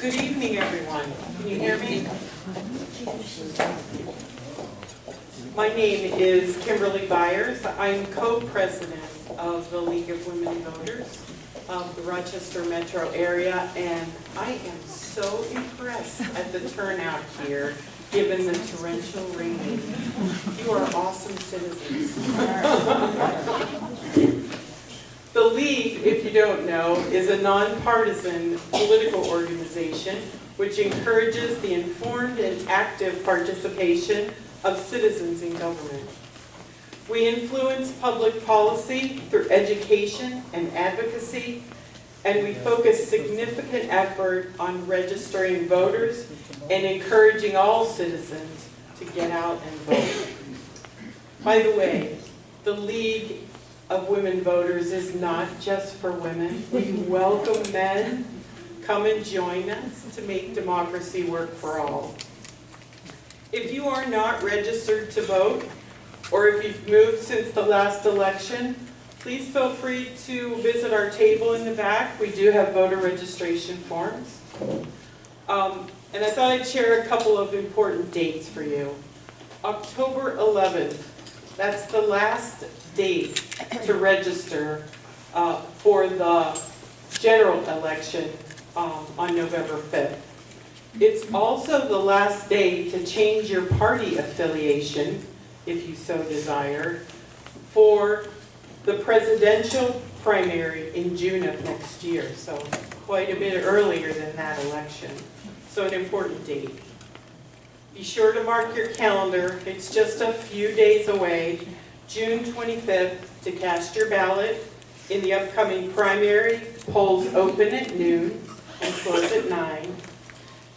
Good evening, everyone. Can you hear me? My name is Kimberly Byers. I'm co-president of the League of Women Voters of the Rochester metro area, and I am so impressed at the turnout here, given the torrential rain. You are awesome citizens. The League, if you don't know, is a nonpartisan political organization which encourages the informed and active participation of citizens in government. We influence public policy through education and advocacy, and we focus significant effort on registering voters and encouraging all citizens to get out and vote. By the way, the League of Women Voters is not just for women. We welcome men. Come and join us to make democracy work for all. If you are not registered to vote, or if you've moved since the last election, please feel free to visit our table in the back. We do have voter registration forms. And I thought I'd share a couple of important dates for you. October 11th, that's the last date to register for the general election on November 5th. It's also the last day to change your party affiliation, if you so desire, for the presidential primary in June of next year, so quite a bit earlier than that election. So an important date. Be sure to mark your calendar. It's just a few days away, June 25th, to cast your ballot in the upcoming primary. Polls open at noon and close at 9.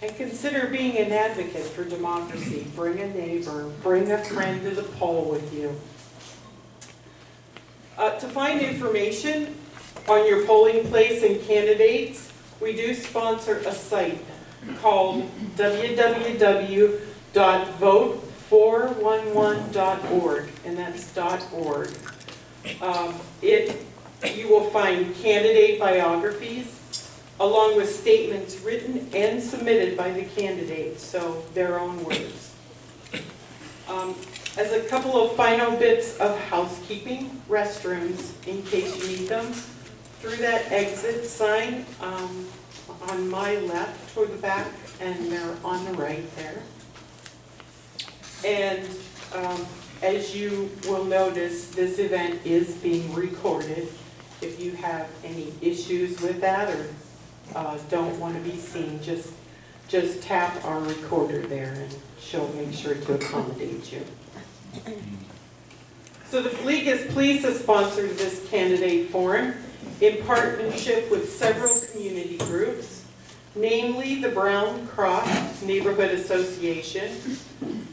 And consider being an advocate for democracy. Bring a neighbor, bring a friend to the poll with you. To find information on your polling place and candidates, we do sponsor a site called www.vote411.org, and that's .org. You will find candidate biographies, along with statements written and submitted by the candidates, so their own words. As a couple of final bits of housekeeping, restrooms, in case you need them, through that exit sign on my left toward the back, and they're on the right there. And as you will notice, this event is being recorded. If you have any issues with that or don't want to be seen, just tap our recorder there and she'll make sure to accommodate you. So the League is pleased to sponsor this candidate forum in partnership with several community groups, namely the Brown Cross Neighborhood Association,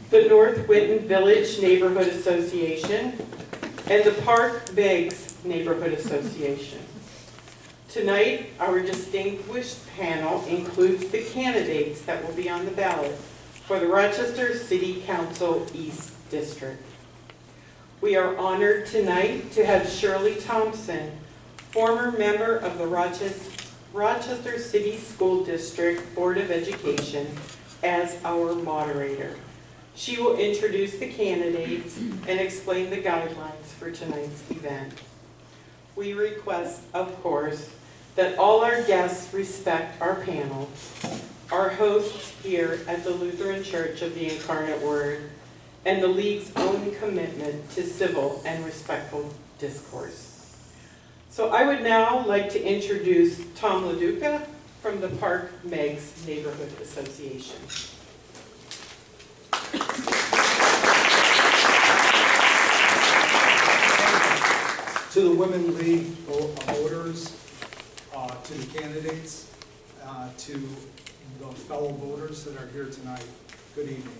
the North Whitten Village Neighborhood Association, and the Park Meigs Neighborhood Association. Tonight, our distinguished panel includes the candidates that will be on the ballot for the Rochester City Council East District. We are honored tonight to have Shirley Thompson, former member of the Rochester City School District Board of Education, as our moderator. She will introduce the candidates and explain the guidelines for tonight's event. We request, of course, that all our guests respect our panel, our hosts here at the Lutheran Church of the Incarnate Word, and the League's own commitment to civil and respectful discourse. So I would now like to introduce Tom LaDuca from the Park Meigs Neighborhood Association. To the Women League voters, to the candidates, to the fellow voters that are here tonight, good evening.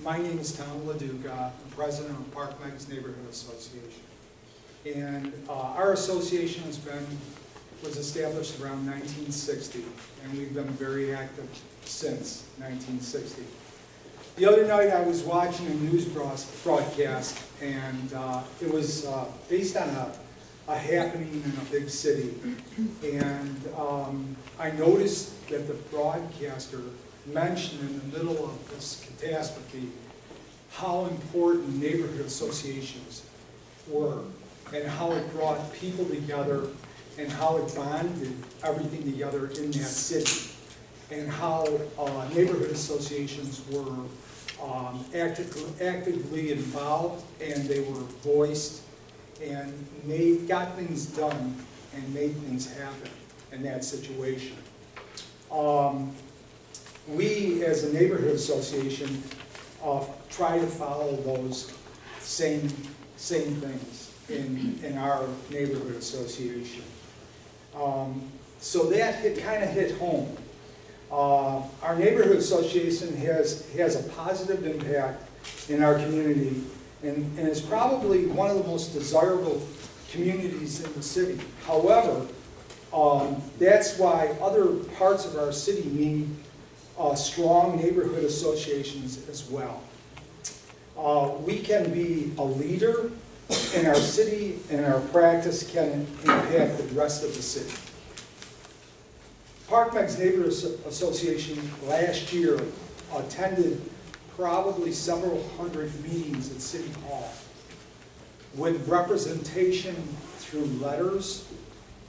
My name is Tom LaDuca. I'm president of Park Meigs Neighborhood Association. And our association was established around 1960, and we've been very active since 1960. The other night I was watching a news broadcast, and it was based on a happening in a big city. And I noticed that the broadcaster mentioned in the middle of this catastrophe how important neighborhood associations were and how it brought people together and how it bonded everything together in that city, and how neighborhood associations were actively involved, and they were voiced and got things done and made things happen in that situation. We, as a neighborhood association, try to follow those same things in our neighborhood association. So that kind of hit home. Our neighborhood association has a positive impact in our community, and is probably one of the most desirable communities in the city. However, that's why other parts of our city need strong neighborhood associations as well. We can be a leader in our city, and our practice can impact the rest of the city. ParkMEG's Neighborhood Association last year attended probably several hundred meetings at City Hall with representation through letters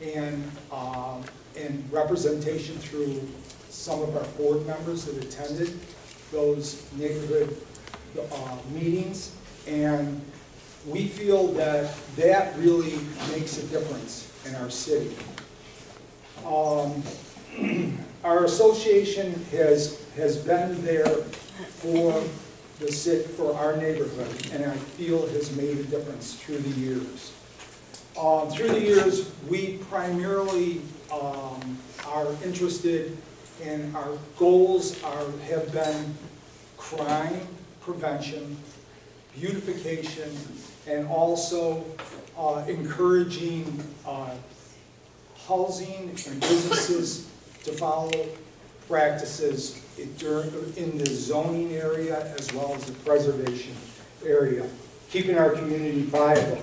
and representation through some of our board members that attended those neighborhood meetings. And we feel that that really makes a difference in our city. Our association has been there for the city, for our neighborhood, and I feel has made a difference through the years. Through the years, we primarily are interested, and our goals have been crime prevention, beautification, and also encouraging housing and businesses to follow practices in the zoning area as well as the preservation area, keeping our community viable.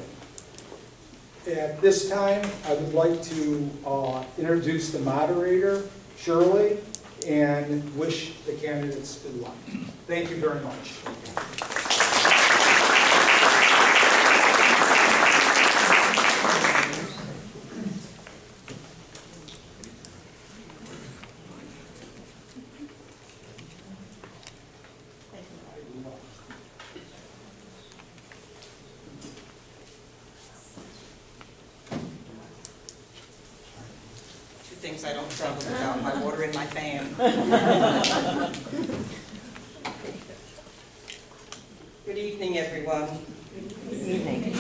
At this time, I would like to introduce the moderator, Shirley, and wish the candidates good luck. Thank you very much. Things I don't travel without, my water and my fan. Good evening, everyone. Good evening.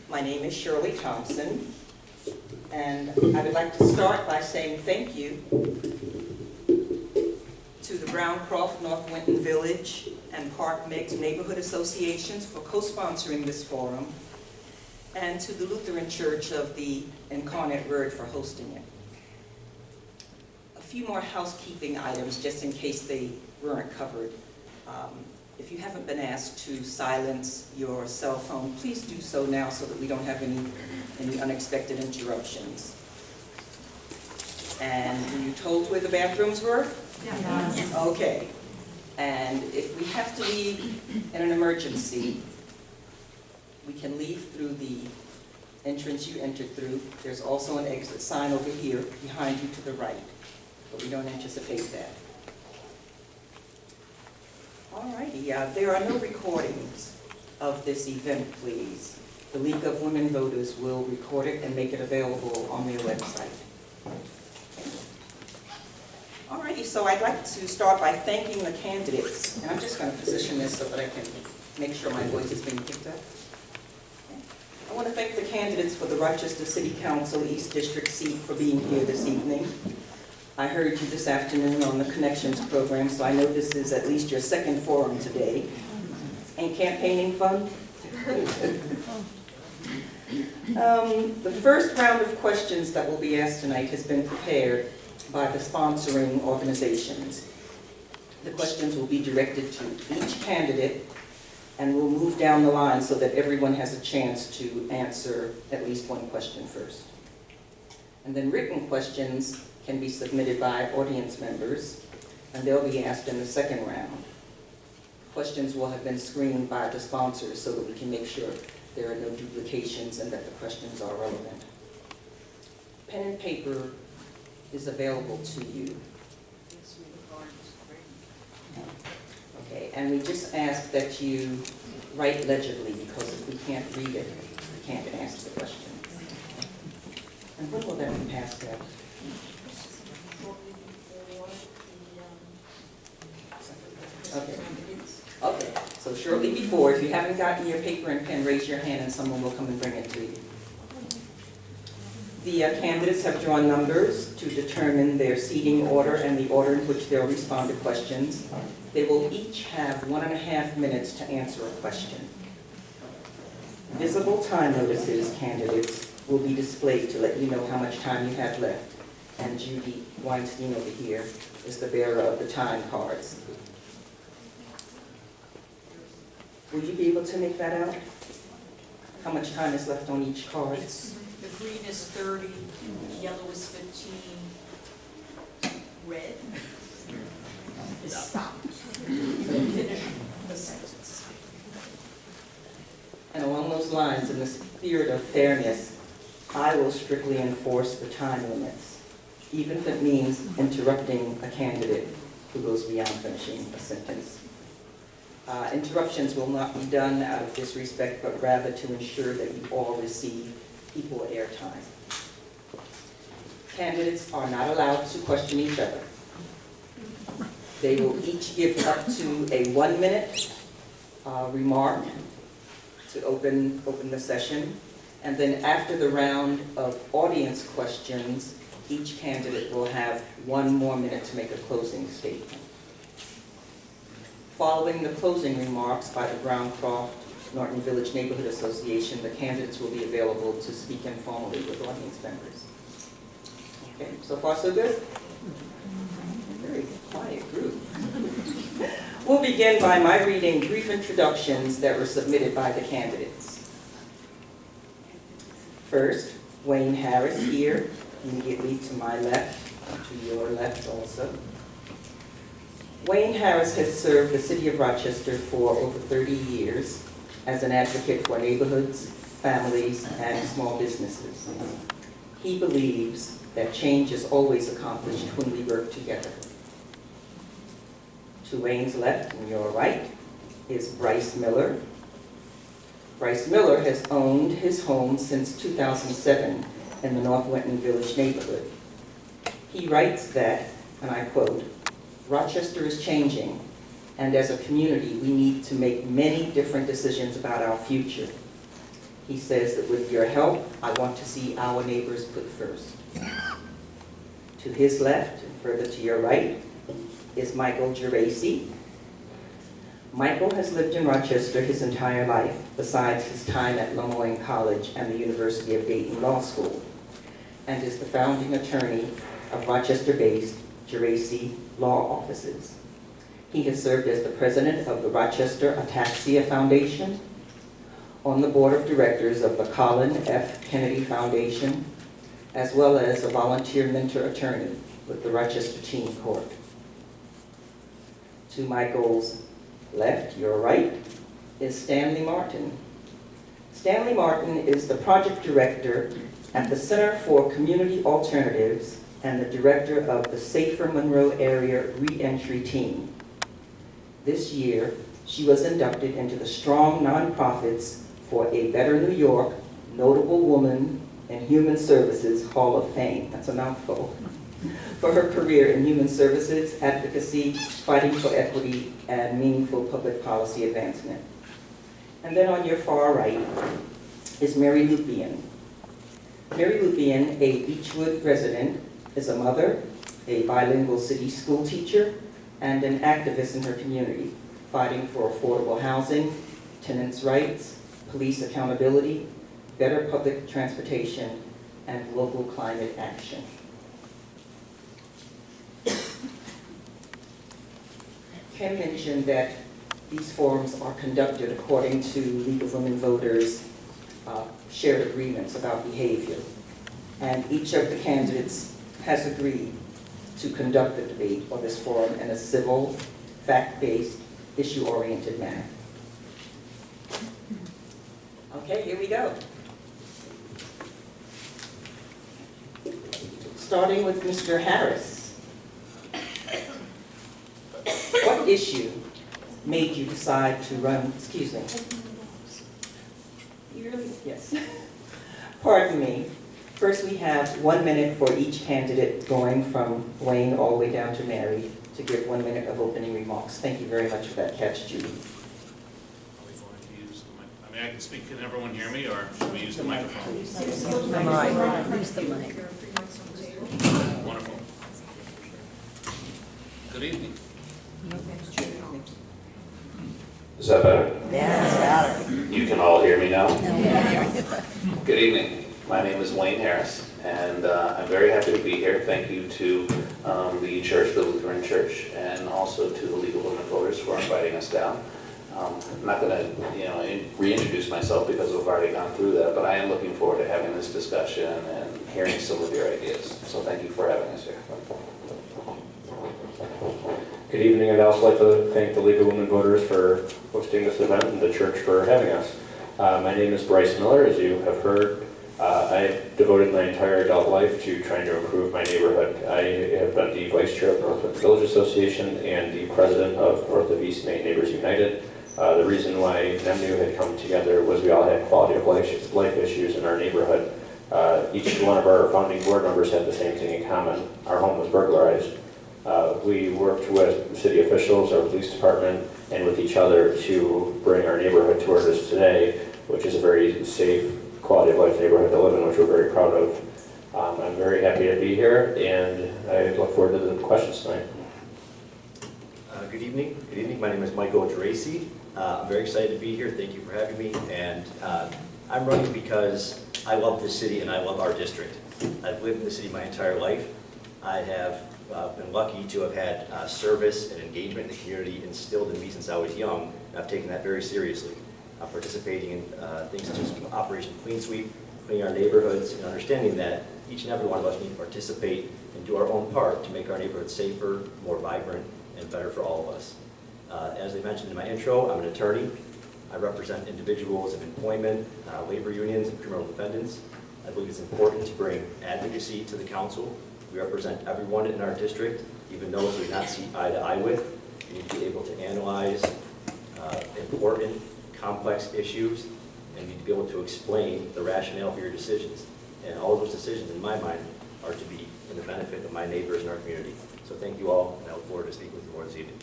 My name is Shirley Thompson, and I would like to start by saying thank you to the Browncroft, North Winton Village, and ParkMEG's neighborhood associations for co-sponsoring this forum, and to the Lutheran Church of the Incarnate Word for hosting it. A few more housekeeping items, just in case they weren't covered. If you haven't been asked to silence your cell phone, please do so now so that we don't have any unexpected interruptions. And were you told where the bathrooms were? Yes. Okay. And if we have to leave in an emergency, we can leave through the entrance you entered through. There's also an exit sign over here behind you to the right, but we don't anticipate that. Alrighty, there are no recordings of this event, please. The League of Women Voters will record it and make it available on their website. Alrighty, so I'd like to start by thanking the candidates, and I'm just going to position this so that I can make sure my voice is being picked up. I want to thank the candidates for the Rochester City Council East District seat for being here this evening. I heard you this afternoon on the Connections program, so I know this is at least your second forum today. Ain't campaigning fun? The first round of questions that will be asked tonight has been prepared by the sponsoring organizations. The questions will be directed to each candidate, And we'll move down the line so that everyone has a chance to answer at least one question first. And then written questions can be submitted by audience members, and they'll be asked in the second round. Questions will have been screened by the sponsors so that we can make sure there are no duplications and that the questions are relevant. Pen and paper is available to you. Okay, and we just ask that you write legibly, because if we can't read it, we can't ask the question. And when will that be passed out? Okay. Okay, so shortly before, if you haven't gotten your paper and pen, raise your hand and someone will come and bring it to you. The candidates have drawn numbers to determine their seating order and the order in which they'll respond to questions. They will each have 1.5 minutes to answer a question. Visible time notices, candidates, will be displayed to let you know how much time you have left. And Judy Weinstein over here is the bearer of the time cards. Will you be able to make that out? How much time is left on each card? The green is 30, yellow is 15, red is stop. Finish the sentence. And along those lines, in the spirit of fairness, I will strictly enforce the time limits, even if it means interrupting a candidate who goes beyond finishing a sentence. Interruptions will not be done out of disrespect, but rather to ensure that you all receive equal airtime. Candidates are not allowed to question each other. They will each give up to a 1-minute remark to open the session. And then after the round of audience questions, each candidate will have 1 more minute to make a closing statement. Following the closing remarks by the Brown-Croft Norton Village Neighborhood Association, the candidates will be available to speak informally with audience members. Okay, so far so good? Very quiet group. We'll begin by my reading brief introductions that were submitted by the candidates. First, Wayne Harris here, immediately to my left, to your left also. Wayne Harris has served the city of Rochester for over 30 years as an advocate for neighborhoods, families, and small businesses. He believes that change is always accomplished when we work together. To Wayne's left and your right is Bryce Miller. Bryce Miller has owned his home since 2007 in the North Winton Village neighborhood. He writes that, and I quote, "Rochester is changing, and as a community, we need to make many different decisions about our future." He says that with your help, I want to see our neighbors put first. To his left, and further to your right, is Michael Geraci. Michael has lived in Rochester his entire life, besides his time at Lemoyne College and the University of Dayton Law School, and is the founding attorney of Rochester-based Geraci Law Offices. He has served as the president of the Rochester Ataxia Foundation, on the board of directors of the Colin F. Kennedy Foundation, as well as a volunteer mentor attorney with the Rochester Teen Court. To Michael's left, your right, is Stanley Martin. Stanley Martin is the project director at the Center for Community Alternatives and the director of the Safer Monroe Area Reentry Team. This year, she was inducted into the Strong Nonprofits for a Better New York Notable Woman in Human Services Hall of Fame. That's a mouthful. For her career in human services, advocacy, fighting for equity, and meaningful public policy advancement. And then on your far right is Mary Lupian. Mary Lupian, a Beechwood resident, is a mother, a bilingual city school teacher, and an activist in her community, fighting for affordable housing, tenants' rights, police accountability, better public transportation, and local climate action. Ken mentioned that These forums are conducted according to League of Women Voters shared agreements about behavior. And each of the candidates has agreed to conduct the debate or this forum in a civil, fact-based, issue-oriented manner. Okay, here we go. Starting with Mr. Harris. What issue made you decide to run, excuse me. Yes. Pardon me. First, we have 1 minute for each candidate, going from Wayne all the way down to Mary, to give 1 minute of opening remarks. Thank you very much for that catch, Judy. Are we going to use the mic? I mean, I can speak. Can everyone hear me, or should we use the microphone? Use the mic. Wonderful. Good evening. Is that better? Yes. You can all hear me now? Good evening. My name is Wayne Harris, and I'm very happy to be here. Thank you to the church, the Lutheran Church, and also to the League of Women Voters for inviting us down. I'm not going to, reintroduce myself because we've already gone through that, but I am looking forward to having this discussion and hearing some of your ideas. So thank you for having us here. Good evening, and I'd also like to thank the League of Women Voters for hosting this event and the church for having us. My name is Bryce Miller, as you have heard. I've devoted my entire adult life to trying to improve my neighborhood. I have been the vice chair of Northwood Village Association and the president of North of East Maine Neighbors United. The reason why NEMNU had come together was we all had quality of life issues in our neighborhood. Each one of our founding board members had the same thing in common. Our home was burglarized. We worked with city officials, our police department, and with each other to bring our neighborhood to where it is today, which is a very safe, quality of life neighborhood to live in, which we're very proud of. I'm very happy to be here, and I look forward to the questions tonight. Good evening. Good evening. My name is Michael Geraci. I'm very excited to be here. Thank you for having me. And I'm running because I love this city and I love our district. I've lived in the city my entire life. I have been lucky to have had service and engagement in the community instilled in me since I was young, and I've taken that very seriously. Participating in things such as Operation Clean Sweep, cleaning our neighborhoods, and understanding that each and every one of us need to participate and do our own part to make our neighborhoods safer, more vibrant, and better for all of us. As I mentioned in my intro, I'm an attorney. I represent individuals in employment, labor unions, and criminal defendants. I believe it's important to bring advocacy to the council. We represent everyone in our district, even those we do not see eye to eye with. We need to be able to analyze important, complex issues, and need to be able to explain the rationale for your decisions. And all of those decisions, in my mind, are to be in the benefit of my neighbors in our community. So thank you all, and I look forward to speaking with you more this evening.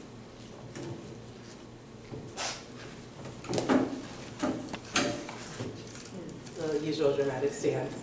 The usual dramatic stance.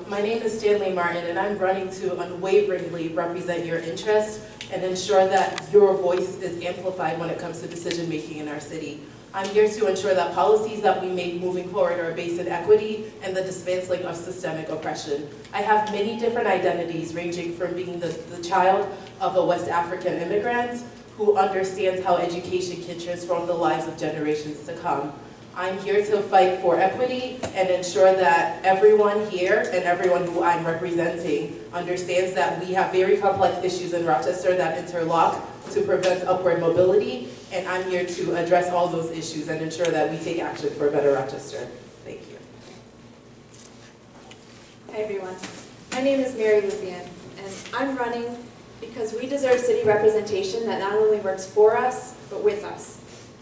My name is Stanley Martin, and I'm running to unwaveringly represent your interests and ensure that your voice is amplified when it comes to decision making in our city. I'm here to ensure that policies that we make moving forward are based in equity and the dismantling of systemic oppression. I have many different identities, ranging from being the child of a West African immigrant who understands how education can transform the lives of generations to come. I'm here to fight for equity and ensure that everyone here and everyone who I'm representing understands that we have very complex issues in Rochester that interlock to prevent upward mobility, and I'm here to address all those issues and ensure that we take action for a better Rochester. Thank you. Hi everyone, my name is Vivian, and I'm running because we deserve city representation that not only works for us, but with us.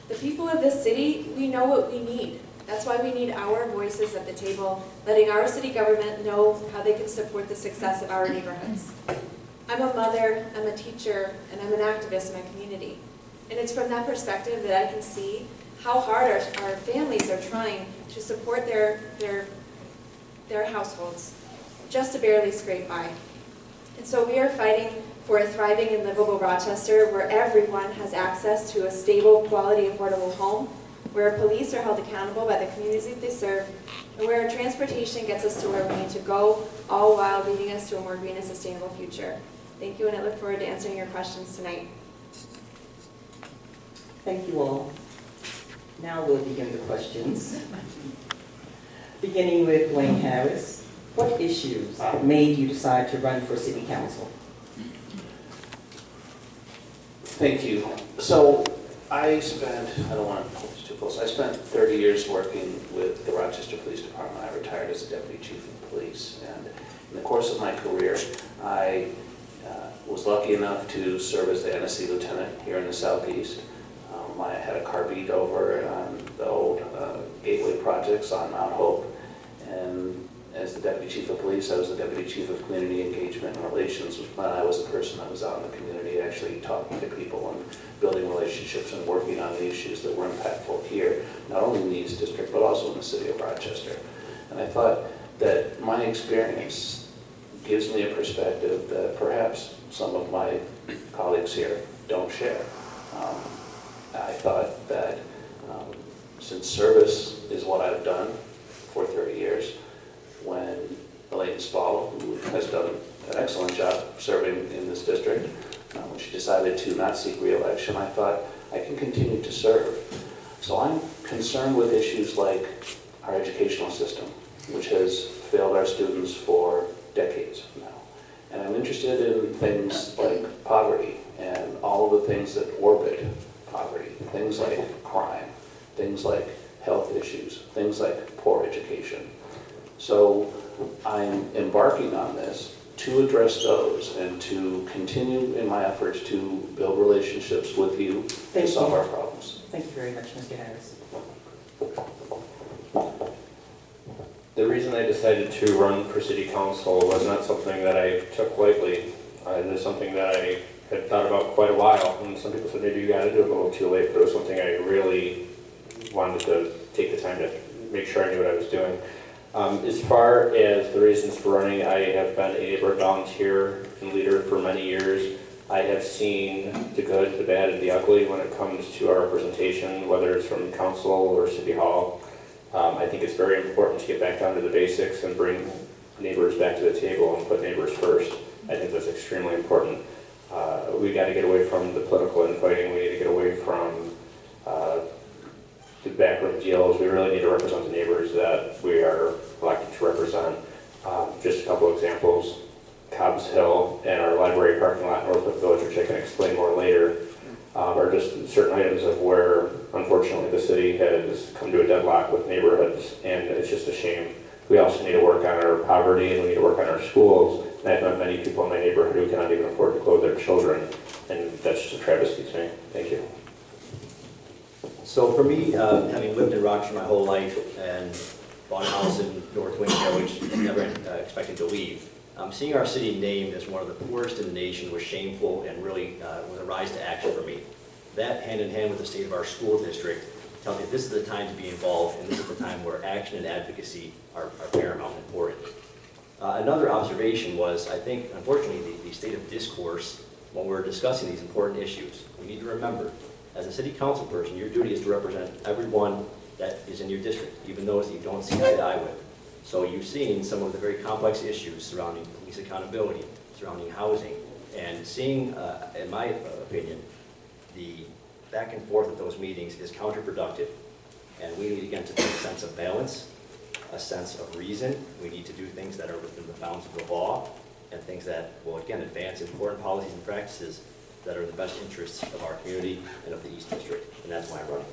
The people of this city, we know what we need. That's why we need our voices at the table, letting our city government know how they can support the success of our neighborhoods. I'm a mother, I'm a teacher, and I'm an activist in my community. And it's from that perspective that I can see how hard our families are trying to support their households, just to barely scrape by. And so we are fighting for a thriving and livable Rochester where everyone has access to a stable, quality, affordable home, where police are held accountable by the communities that they serve, and where our transportation gets us to where we need to go, all while leading us to a more green and sustainable future. Thank you, and I look forward to answering your questions tonight. Thank you all. Now we'll begin the questions. Beginning with Wayne Harris, what issues made you decide to run for city council? Thank you. So I don't want to hold this too close, I spent 30 years working with the Rochester Police Department. I retired as a deputy chief of police, and in the course of my career, I was lucky enough to serve as the NSC lieutenant here in the southeast. I had a car beat over on the old Gateway projects on Mount Hope, and as the deputy chief of police, I was the deputy chief of community engagement and relations, which meant I was the person that was out in the community actually talking to people and building relationships and working on the issues that were impactful here, not only in the East District, but also in the city of Rochester. And I thought that my experience gives me a perspective that perhaps some of my colleagues here don't share. I thought that since service is what I've done for 30 years, when Elaine Spall, who has done an excellent job serving in this district, when she decided to not seek re-election, I thought I can continue to serve. So I'm concerned with issues like our educational system, which has failed our students for decades now. And I'm interested in things like poverty and all of the things that orbit poverty, things like crime, things like health issues, things like poor education. So I'm embarking on this to address those and to continue in my efforts to build relationships with you to solve our problems. Thank you very much, Mr. Harris. The reason I decided to run for city council was not something that I took lightly. It is something that I had thought about quite a while, and some people said maybe you got to do it a little too late, but it was something I really wanted to take the time to make sure I knew what I was doing. As far as the reasons for running, I have been a neighborhood volunteer and leader for many years. I have seen the good, the bad, and the ugly when it comes to our representation, whether it's from council or city hall. I think it's very important to get back down to the basics and bring neighbors back to the table and put neighbors first. I think that's extremely important. We got to get away from the political infighting. We need to get away from the backroom deals. We really need to represent the neighbors that we are elected to represent. Just a couple examples. Cobb's Hill and our library parking lot in Northwood Village, which I can explain more later, are just certain items of where, unfortunately, the city has come to a deadlock with neighborhoods, and it's just a shame. We also need to work on our poverty, and we need to work on our schools. And I've met many people in my neighborhood who cannot even afford to clothe their children, and that's just a travesty to me. Thank you. So for me, having lived in Rochester my whole life and bought a house in North Wayne Village and never expected to leave, seeing our city named as one of the poorest in the nation was shameful and really was a rise to action for me. That, hand in hand with the state of our school district, tells me this is the time to be involved, and this is the time where action and advocacy are paramount and important. Another observation was, I think, unfortunately, the state of discourse when we're discussing these important issues. We need to remember, as a city council person, your duty is to represent everyone that is in your district, even those that you don't see eye to eye with. So you've seen some of the very complex issues surrounding police accountability, surrounding housing, and seeing, in my opinion, the back and forth of those meetings is counterproductive. And we need, again, to take a sense of balance, a sense of reason. We need to do things that are within the bounds of the law and things that will, again, advance important policies and practices that are in the best interests of our community and of the East District. And that's why I'm running.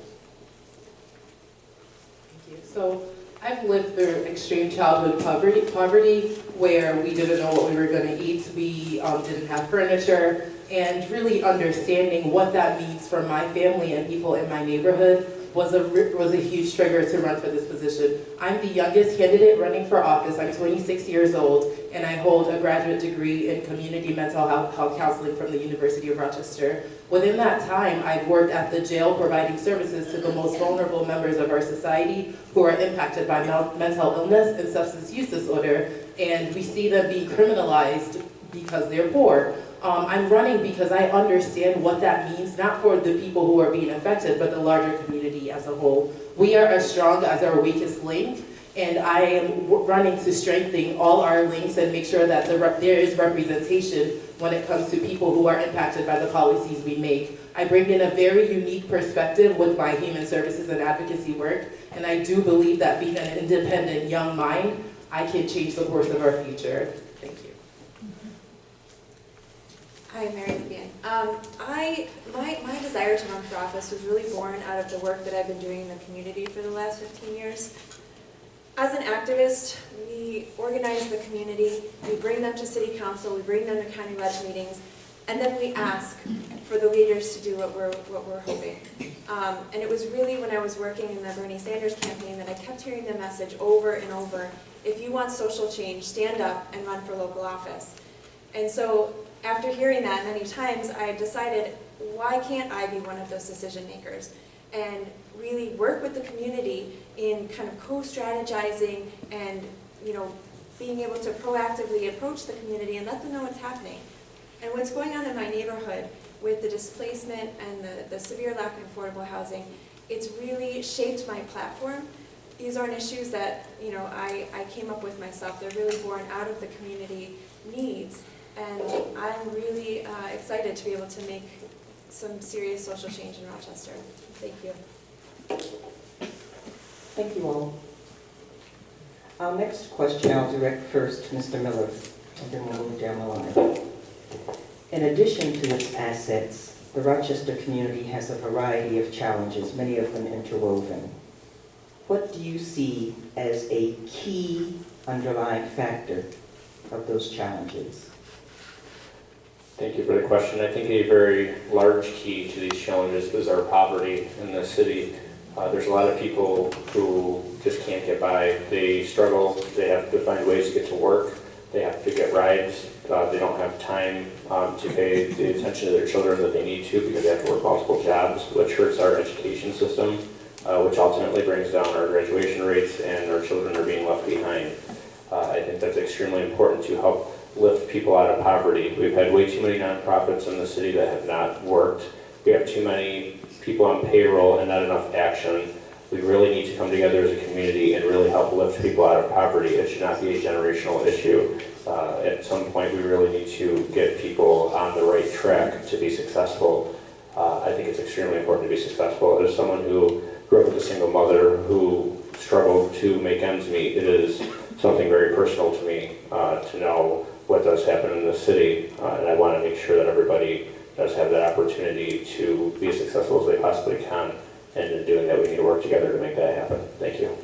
Thank you. So I've lived through extreme childhood poverty where we didn't know what we were going to eat. We didn't have furniture, and really understanding what that means for my family and people in my neighborhood was a huge trigger to run for this position. I'm the youngest candidate running for office. I'm 26 years old, and I hold a graduate degree in community mental health counseling from the University of Rochester. Within that time, I've worked at the jail providing services to the most vulnerable members of our society who are impacted by mental illness and substance use disorder, and we see them being criminalized because they're poor. I'm running because I understand what that means, not for the people who are being affected, but the larger community as a whole. We are as strong as our weakest link, and I am running to strengthen all our links and make sure that there is representation when it comes to people who are impacted by the policies we make. I bring in a very unique perspective with my human services and advocacy work, and I do believe that being an independent young mind, I can change the course of our future. Thank you. Hi, Mary Vivian. My desire to run for office was really born out of the work that I've been doing in the community for the last 15 years. As an activist, we organize the community, we bring them to city council, we bring them to county ledge meetings, and then we ask for the leaders to do what we're hoping. And it was really when I was working in the Bernie Sanders campaign that I kept hearing the message over and over, if you want social change, stand up and run for local office. And so after hearing that many times, I decided, why can't I be one of those decision makers? And really work with the community in kind of co-strategizing and, being able to proactively approach the community and let them know what's happening. And what's going on in my neighborhood with the displacement and the severe lack of affordable housing, it's really shaped my platform. These aren't issues that, I came up with myself. They're really born out of the community needs. And I'm really excited to be able to make some serious social change in Rochester. Thank you. Thank you all. Our next question I'll direct first to Mr. Miller, and then we'll move down the line. In addition to its assets, the Rochester community has a variety of challenges, many of them interwoven. What do you see as a key underlying factor of those challenges? Thank you for the question. I think a very large key to these challenges is our poverty in the city. There's a lot of people who just can't get by. They struggle. They have to find ways to get to work. They have to get rides. They don't have time to pay the attention to their children that they need to because they have to work multiple jobs, which hurts our education system, which ultimately brings down our graduation rates, and our children are being left behind. I think that's extremely important to help lift people out of poverty. We've had way too many nonprofits in the city that have not worked. We have too many people on payroll and not enough action. We really need to come together as a community and really help lift people out of poverty. It should not be a generational issue. At some point, we really need to get people on the right track to be successful. I think it's extremely important to be successful. As someone who grew up with a single mother who struggled to make ends meet, it is something very personal to me to know what does happen in the city, and I want to make sure that everybody does have that opportunity to be as successful as they possibly can, and in doing that we need to work together to make that happen. Thank you.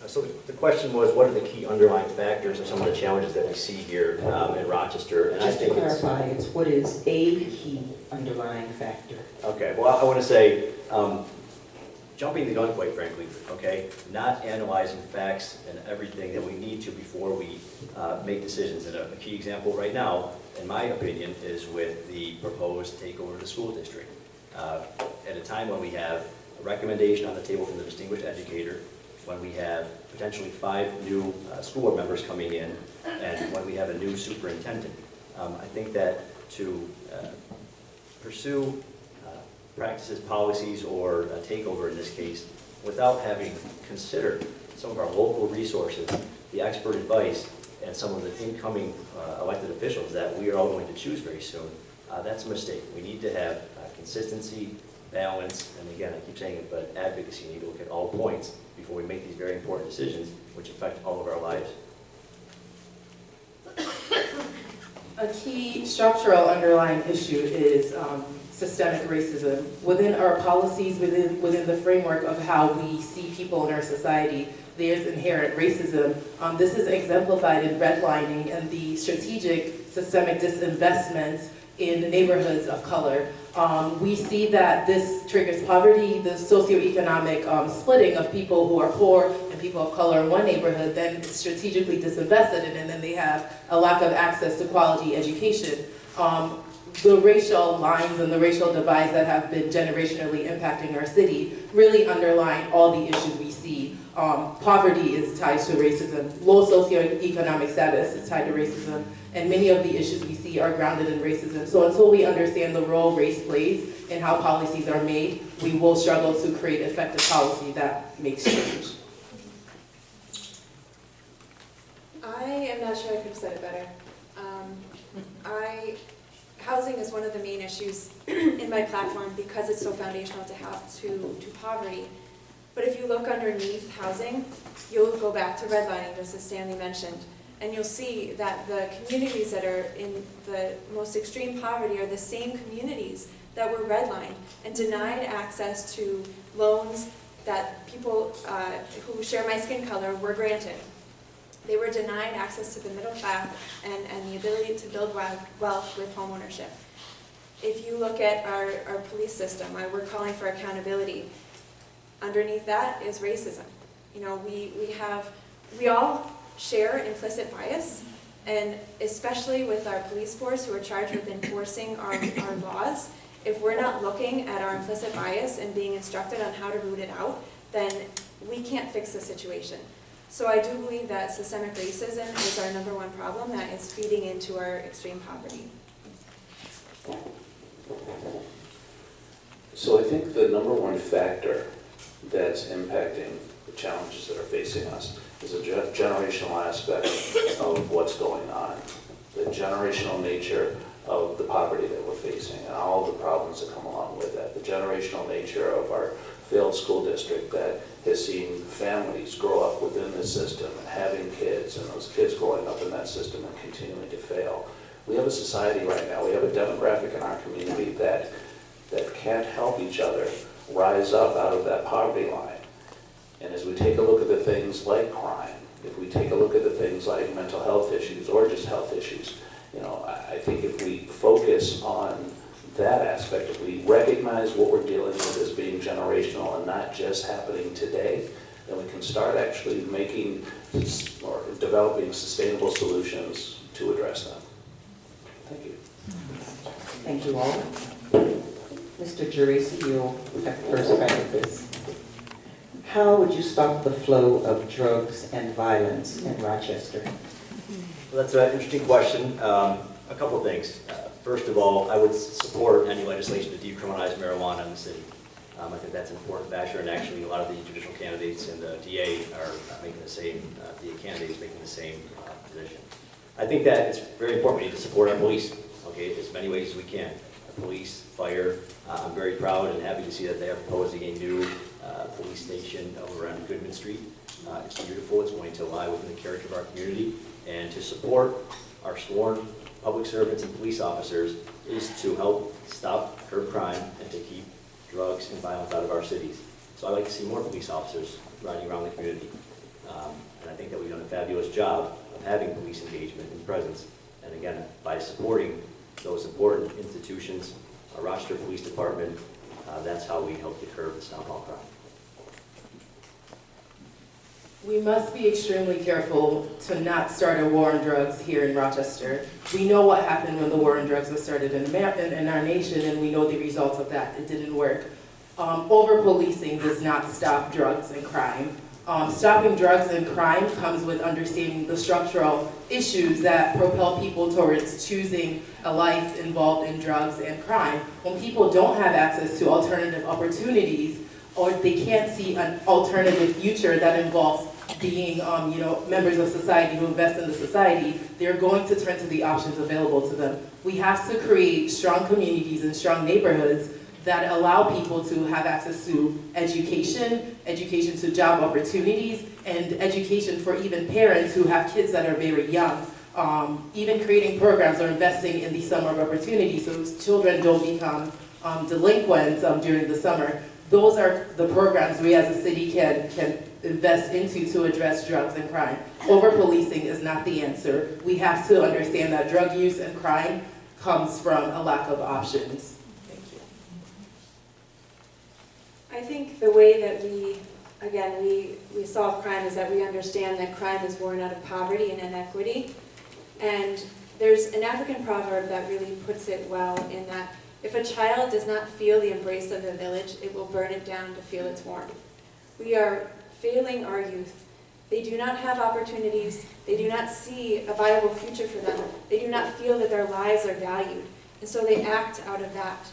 So the question was, what are the key underlying factors of some of the challenges that we see here in Rochester? And Just to clarify, it's what is a key underlying factor? Okay, well, I want to say, jumping the gun, quite frankly, okay? Not analyzing facts and everything that we need to before we make decisions. And a key example right now, in my opinion, is with the proposed takeover of the school district. At a time when we have a recommendation on the table from the distinguished educator, when we have potentially 5 new school board members coming in, and when we have a new superintendent. I think that to pursue practices, policies, or a takeover in this case, without having considered some of our local resources, the expert advice, and some of the incoming elected officials that we are all going to choose very soon, that's a mistake. We need to have consistency, balance, and again, I keep saying it, but advocacy. You need to look at all points before we make these very important decisions, which affect all of our lives. A key structural underlying issue is systemic racism. Within our policies, within the framework of how we see people in our society, there's inherent racism. This is exemplified in redlining and the strategic systemic disinvestments in the neighborhoods of color. We see that this triggers poverty, the socioeconomic splitting of people who are poor and people of color in one neighborhood, then it's strategically disinvested in, and then they have a lack of access to quality education. The racial lines and the racial divides that have been generationally impacting our city really underline all the issues we see. Poverty is tied to racism, low socioeconomic status is tied to racism, and many of the issues we see are grounded in racism. So until we understand the role race plays in how policies are made, we will struggle to create effective policy that makes change. I am not sure I could have said it better. I housing is one of the main issues in my platform because it's so foundational to poverty. But if you look underneath housing, you'll go back to redlining, just as Stanley mentioned, and you'll see that the communities that are in the most extreme poverty are the same communities that were redlined and denied access to loans that people who share my skin color were granted. They were denied access to the middle class and the ability to build wealth with homeownership. If you look at our police system, we're calling for accountability. Underneath that is racism. You know, we all share implicit bias, and especially with our police force who are charged with enforcing our laws, if we're not looking at our implicit bias and being instructed on how to root it out, then we can't fix the situation. So I do believe that systemic racism is our #1 problem that is feeding into our extreme poverty. So I think the #1 factor that's impacting the challenges that are facing us is a generational aspect of what's going on. The generational nature of the poverty that we're facing and all the problems that come along with that. The generational nature of our failed school district that has seen families grow up within the system and having kids, and those kids growing up in that system and continuing to fail. We have a society right now, we have a demographic in our community that can't help each other rise up out of that poverty line. And as we take a look at the things like crime, if we take a look at the things like mental health issues or just health issues, you know, I think if we focus on that aspect, if we recognize what we're dealing with as being generational and not just happening today, then we can start actually making or developing sustainable solutions to address them. Thank you. Thank you all. Mr. Geraci, you'll have first crack at this. How would you stop the flow of drugs and violence in Rochester? Well, that's an interesting question. A couple of things. First of all, I would support any legislation to decriminalize marijuana in the city. I think that's an important factor, and actually a lot of the judicial candidates and the DA are making the same, DA candidates making the same position. I think that it's very important we need to support our police, okay, as many ways as we can. Police, fire. I'm very proud and happy to see that they are proposing a new police station over on Goodman Street. It's beautiful. It's going to lie within the character of our community. And to support our sworn public servants and police officers is to help stop curb crime and to keep drugs and violence out of our cities. So I'd like to see more police officers riding around the community. And I think that we've done a fabulous job of having police engagement and presence. And again, by supporting those important institutions, our Rochester Police Department, that's how we help to curb and stop all crime. We must be extremely careful to not start a war on drugs here in Rochester. We know what happened when the war on drugs was started in our nation, and we know the results of that. It didn't work. Over-policing does not stop drugs and crime. Stopping drugs and crime comes with understanding the structural issues that propel people towards choosing a life involved in drugs and crime. When people don't have access to alternative opportunities, or they can't see an alternative future that involves being members of society who invest in the society, they're going to turn to the options available to them. We have to create strong communities and strong neighborhoods that allow people to have access to education, education to job opportunities, and education for even parents who have kids that are very young. Even creating programs or investing in these summer opportunities so children don't become delinquents during the summer. Those are the programs we as a city can invest into to address drugs and crime. Over-policing is not the answer. We have to understand that drug use and crime comes from a lack of options. Thank you. I think the way that we solve crime is that we understand that crime is born out of poverty and inequity. And there's an African proverb that really puts it well in that if a child does not feel the embrace of the village, it will burn it down to feel its warmth. We are failing our youth. They do not have opportunities. They do not see a viable future for them. They do not feel that their lives are valued. And so they act out of that.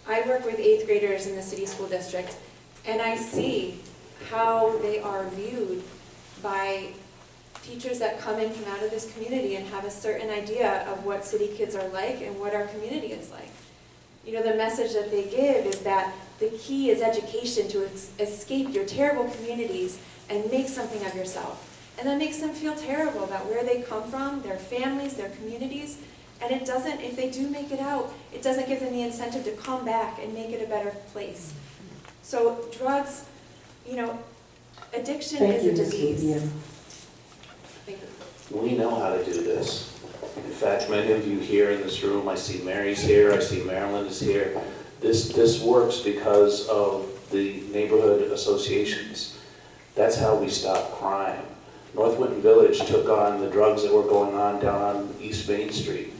I work with 8th graders in the city school district, and I see how they are viewed by teachers that come in from out of this community and have a certain idea of what city kids are like and what our community is like. You know, the message that they give is that the key is education to escape your terrible communities and make something of yourself. And that makes them feel terrible about where they come from, their families, their communities. And it doesn't, if they do make it out, it doesn't give them the incentive to come back and make it a better place. So drugs, you know, addiction is a disease. Vivian. Thank you. We know how to do this. In fact, many of you here in this room, I see Mary's here, I see Marilyn is here. This works because of the neighborhood associations. That's how we stop crime. North Winton Village took on the drugs that were going on down on East Main Street.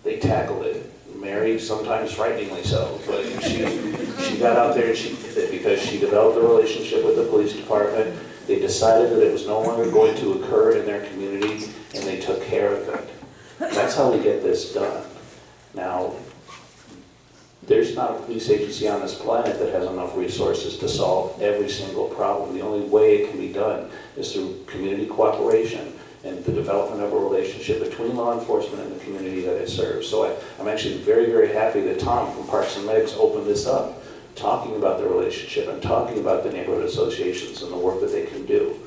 They tackled it. Mary, sometimes frighteningly so, but she got out there and she did it because she developed a relationship with the police department. They decided that it was no longer going to occur in their community, and they took care of it. That's how we get this done. Now, there's not a police agency on this planet that has enough resources to solve every single problem. The only way it can be done is through community cooperation and the development of a relationship between law enforcement and the community that it serves. So I'm actually very, very happy that Tom from Parks and Recs opened this up, talking about the relationship and talking about the neighborhood associations and the work that they can do.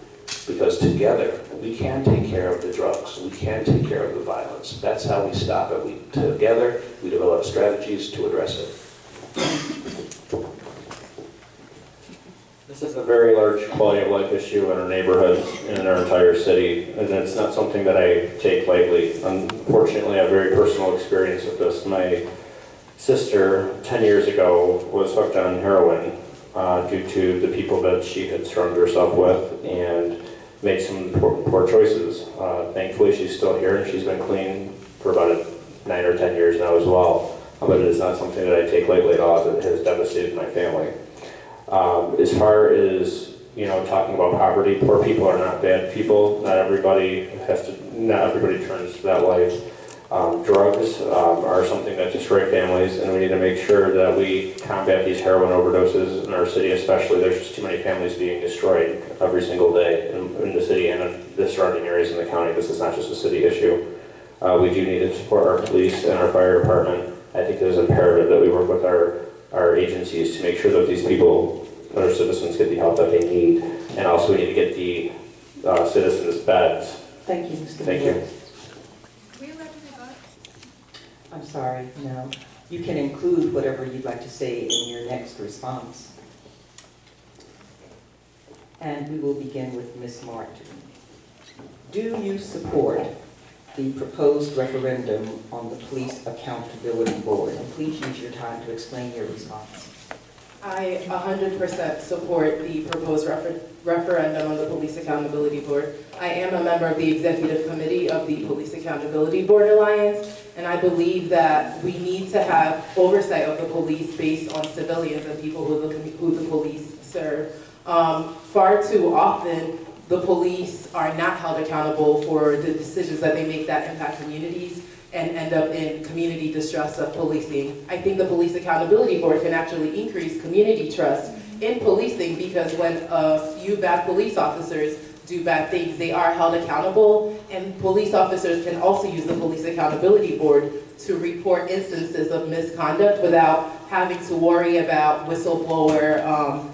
Because together, we can take care of the drugs, we can take care of the violence. That's how we stop it. Together, we develop strategies to address it. This is a very large quality of life issue in our neighborhoods and in our entire city, and it's not something that I take lightly. Unfortunately, I have a very personal experience with this. My sister, 10 years ago, was hooked on heroin due to the people that she had surrounded herself with and made some poor choices. Thankfully, she's still here and she's been clean for about 9 or 10 years now as well. But it is not something that I take lightly at all. It has devastated my family. As far as, you know, talking about poverty, poor people are not bad people. Not everybody turns to that life. Drugs are something that destroy families, and we need to make sure that we combat these heroin overdoses in our city especially. There's just too many families being destroyed every single day in the city and in the surrounding areas in the county. This is not just a city issue. We do need to support our police and our fire department. I think it is imperative that we work with our agencies to make sure that these people, our citizens, get the help that they need. And also we need to get the citizens beds. Thank you, Mr. Thank Mayor. you. I'm sorry, no. You can include whatever you'd like to say in your next response. And we will begin with Ms. Martin. Do you support the proposed referendum on the Police Accountability Board? And please use your time to explain your response. I 100% support the proposed referendum on the Police Accountability Board. I am a member of the Executive Committee of the Police Accountability Board Alliance, and I believe that we need to have oversight of the police based on civilians and people who the police serve. Far too often, the police are not held accountable for the decisions that they make that impact communities and end up in community distrust of policing. I think the Police Accountability Board can actually increase community trust in policing, because when a few bad police officers do bad things, they are held accountable, and police officers can also use the Police Accountability Board to report instances of misconduct without having to worry about whistleblower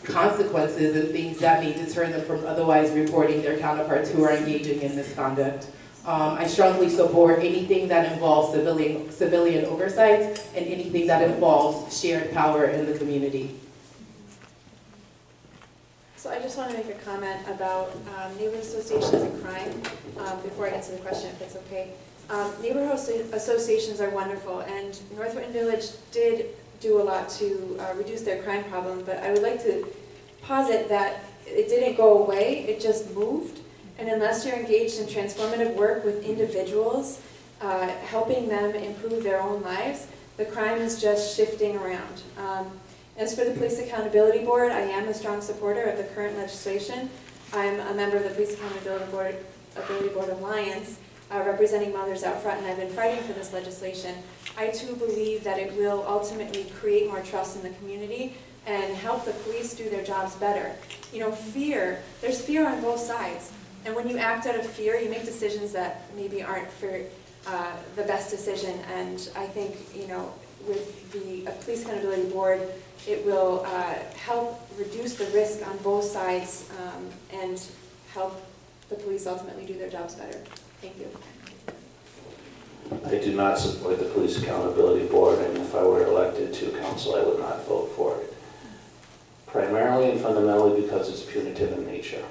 consequences and things that may deter them from otherwise reporting their counterparts who are engaging in misconduct. I strongly support anything that involves civilian oversight and anything that involves shared power in the community. So I just want to make a comment about neighborhood associations and crime before I answer the question, if it's okay. Neighborhood associations are wonderful, and North Winton Village did do a lot to reduce their crime problem, but I would like to posit that it didn't go away, it just moved. And unless you're engaged in transformative work with individuals, helping them improve their own lives, the crime is just shifting around. As for the Police Accountability Board, I am a strong supporter of the current legislation. I'm a member of the Police Accountability Board Alliance, representing mothers out front, and I've been fighting for this legislation. I too believe that it will ultimately create more trust in the community and help the police do their jobs better. You know, there's fear on both sides. And when you act out of fear, you make decisions that maybe aren't for the best decision. And I think, you know, with the Police Accountability Board, it will help reduce the risk on both sides and help the police ultimately do their jobs better. Thank you. I do not support the Police Accountability Board, and if I were elected to council, I would not vote for it. Primarily and fundamentally because it's punitive in nature.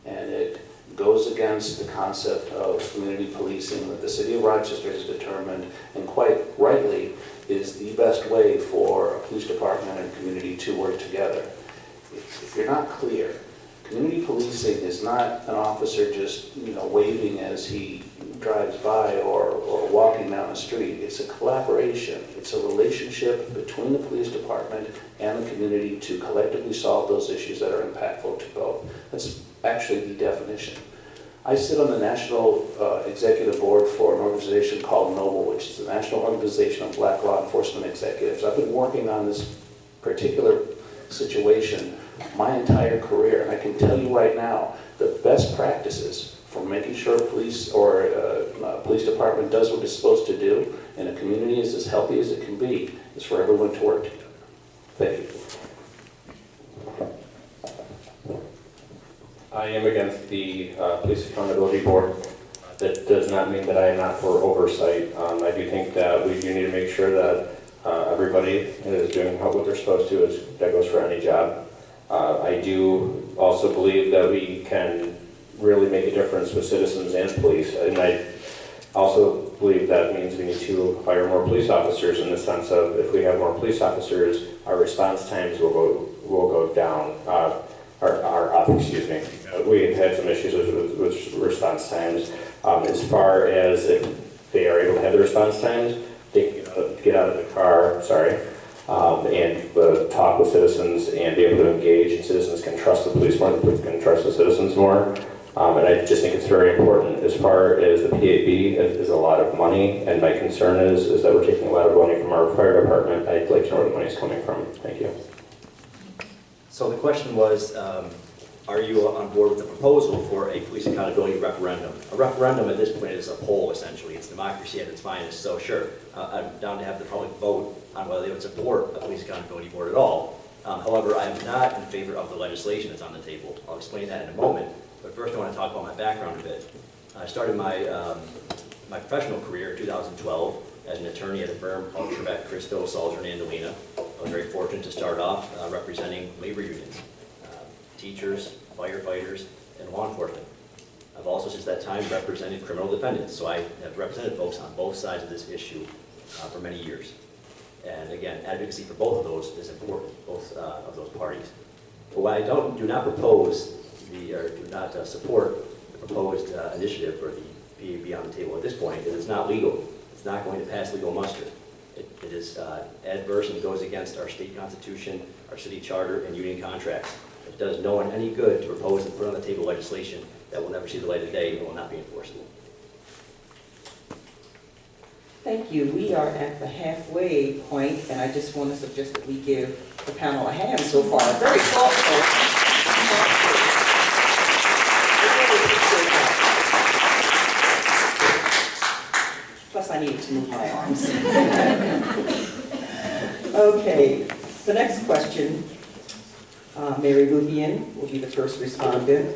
And it goes against the concept of community policing that the city of Rochester has determined, and quite rightly, is the best way for a police department and community to work together. If you're not clear, community policing is not an officer just, you know, waving as he drives by or walking down the street. It's a collaboration. It's a relationship between the police department and the community to collectively solve those issues that are impactful to both. That's actually the definition. I sit on the National Executive Board for an organization called NOBLE, which is the National Organization of Black Law Enforcement Executives. I've been working on this particular situation my entire career, and I can tell you right now, the best practices for making sure police or a police department does what it's supposed to do, and a community is as healthy as it can be, is for everyone to work together. Thank you. I am against the Police Accountability Board. That does not mean that I am not for oversight. I do think that we do need to make sure that everybody is doing what they're supposed to. That goes for any job. I do also believe that we can really make a difference with citizens and police. And I also believe that means we need to hire more police officers, in the sense of, if we have more police officers, our response times will go down. Are up, excuse me. We've had some issues with response times. As far as if they are able to have the response times, they can get out of the car, and talk with citizens and be able to engage, and citizens can trust the police more, the police can trust the citizens more. And I just think it's very important. As far as the PAB is a lot of money, and my concern is that we're taking a lot of money from our fire department. I'd like to know where the money is coming from. Thank you. So the question was, are you on board with the proposal for a police accountability referendum? A referendum at this point is a poll, essentially. It's democracy at its finest. So sure, I'm down to have the public vote on whether they would support a police accountability board at all. However, I am not in favor of the legislation that's on the table. I'll explain that in a moment. But first I want to talk about my background a bit. I started my professional career in 2012 as an attorney at a firm called Trebek, Christo, Salzer, and Andolina. I was very fortunate to start off representing labor unions, teachers, firefighters, and law enforcement. I've also, since that time, represented criminal defendants, so I have represented folks on both sides of this issue for many years. And again, advocacy for both of those is important, both of those parties. But what I do not propose, or do not support the proposed initiative for the PAB on the table at this point, is it's not legal. It's not going to pass legal muster. It is adverse and goes against our state constitution, our city charter, and union contracts. It does no one any good to propose and put on the table legislation that will never see the light of day and will not be enforceable. Thank you. We are at the halfway point, and I just want to suggest that we give the panel a hand so far. Very thoughtful. Plus, I needed to move my arms. Okay, the next question, Mary Vivian will be the first respondent.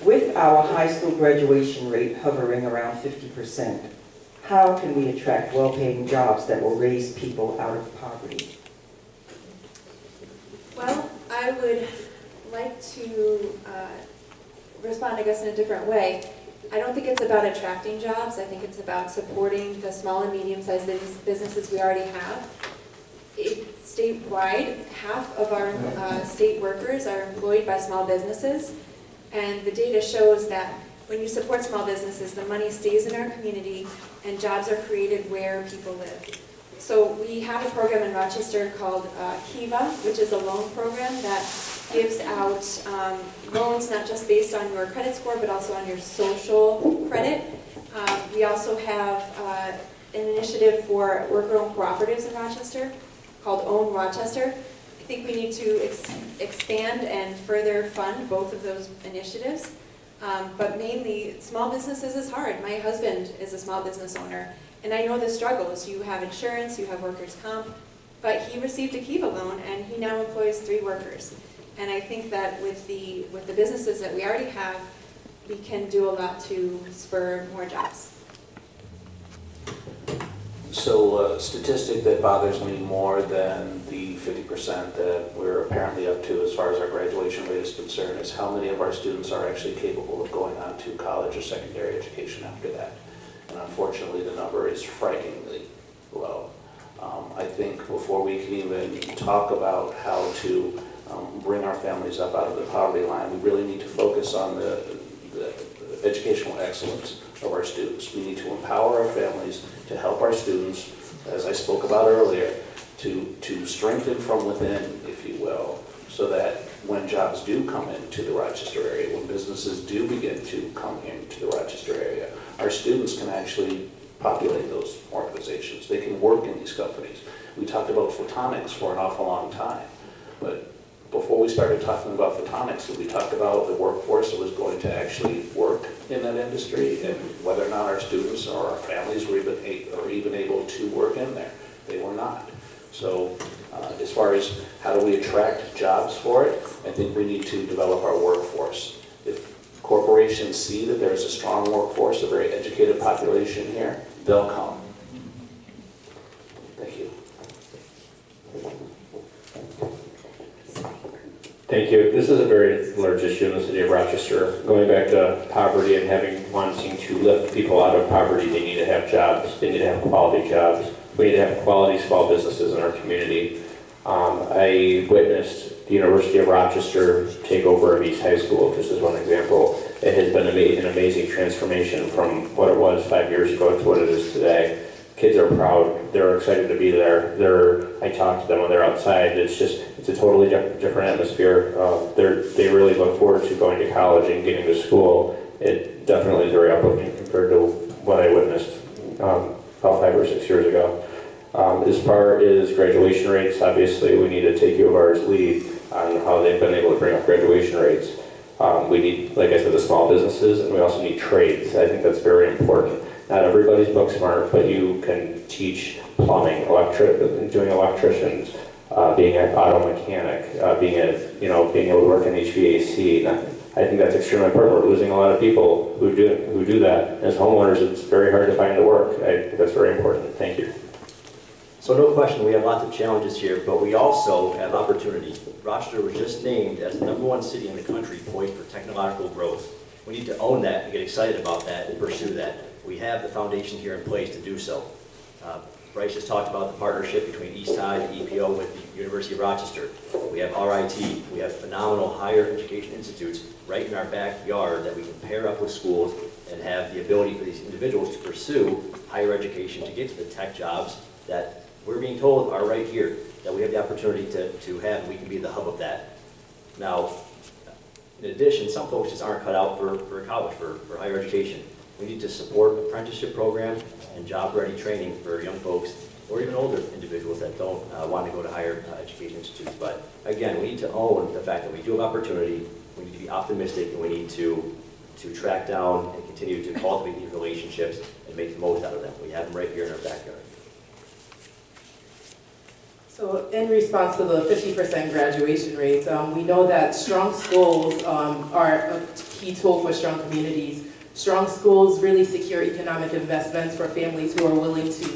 With our high school graduation rate hovering around 50%, how can we attract well-paying jobs that will raise people out of poverty? Well, I would like to respond, I guess, in a different way. I don't think it's about attracting jobs. I think it's about supporting the small and medium-sized businesses we already have. Statewide, half of our state workers are employed by small businesses, and the data shows that when you support small businesses, the money stays in our community and jobs are created where people live. So we have a program in Rochester called KIVA, which is a loan program that gives out loans not just based on your credit score, but also on your social credit. We also have an initiative for worker-owned cooperatives in Rochester called Own Rochester. I think we need to expand and further fund both of those initiatives. But mainly, small businesses is hard. My husband is a small business owner, and I know the struggles. You have insurance, you have workers' comp, but he received a Kiva loan, and he now employs 3 workers. And I think that with the businesses that we already have, we can do a lot to spur more jobs. So a statistic that bothers me more than the 50% that we're apparently up to as far as our graduation rate is concerned is how many of our students are actually capable of going on to college or secondary education after that. And unfortunately, the number is frighteningly low. I think before we can even talk about how to bring our families up out of the poverty line, we really need to focus on the educational excellence of our students. We need to empower our families to help our students, as I spoke about earlier, to strengthen from within, if you will, so that when jobs do come into the Rochester area, when businesses do begin to come into the Rochester area, our students can actually populate those organizations. They can work in these companies. We talked about photonics for an awful long time, but before we started talking about photonics, we talked about the workforce that was going to actually work in that industry and whether or not our students or our families were even able to work in there. They were not. So as far as how do we attract jobs for it, I think we need to develop our workforce. If corporations see that there's a strong workforce, a very educated population here, they'll come. Thank you. Thank you. This is a very large issue in the city of Rochester. Going back to poverty and wanting to lift people out of poverty, they need to have jobs. They need to have quality jobs. We need to have quality small businesses in our community. I witnessed the University of Rochester take over of East High School, just as one example. It has been an amazing transformation from what it was 5 years ago to what it is today. Kids are proud. They're excited to be there. I talk to them when they're outside. It's a totally different atmosphere. They really look forward to going to college and getting to school. It definitely is very uplifting compared to what I witnessed about 5 or 6 years ago. As far as graduation rates, obviously we need to take U of R's lead on how they've been able to bring up graduation rates. We need, like I said, the small businesses, and we also need trades. I think that's very important. Not everybody's book smart, but you can teach plumbing, doing electricians, being an auto mechanic, being able to work in HVAC. I think that's extremely important. We're losing a lot of people who do that. As homeowners, it's very hard to find the work. I think that's very important. Thank you. So no question, we have lots of challenges here, but we also have opportunities. Rochester was just named as the #1 city in the country poised for technological growth. We need to own that and get excited about that and pursue that. We have the foundation here in place to do so. Bryce just talked about the partnership between East High and EPO with the University of Rochester. We have RIT, we have phenomenal higher education institutes right in our backyard that we can pair up with schools and have the ability for these individuals to pursue higher education to get to the tech jobs that we're being told are right here, that we have the opportunity to have, and we can be the hub of that. Now, in addition, some folks just aren't cut out for college, for higher education. We need to support apprenticeship programs and job-ready training for young folks or even older individuals that don't want to go to higher education institutes. But again, we need to own the fact that we do have opportunity, we need to be optimistic, and we need to track down and continue to cultivate these relationships and make the most out of them. We have them right here in our backyard. So in response to the 50% graduation rates, we know that strong schools are a key tool for strong communities. Strong schools really secure economic investments for families who are willing to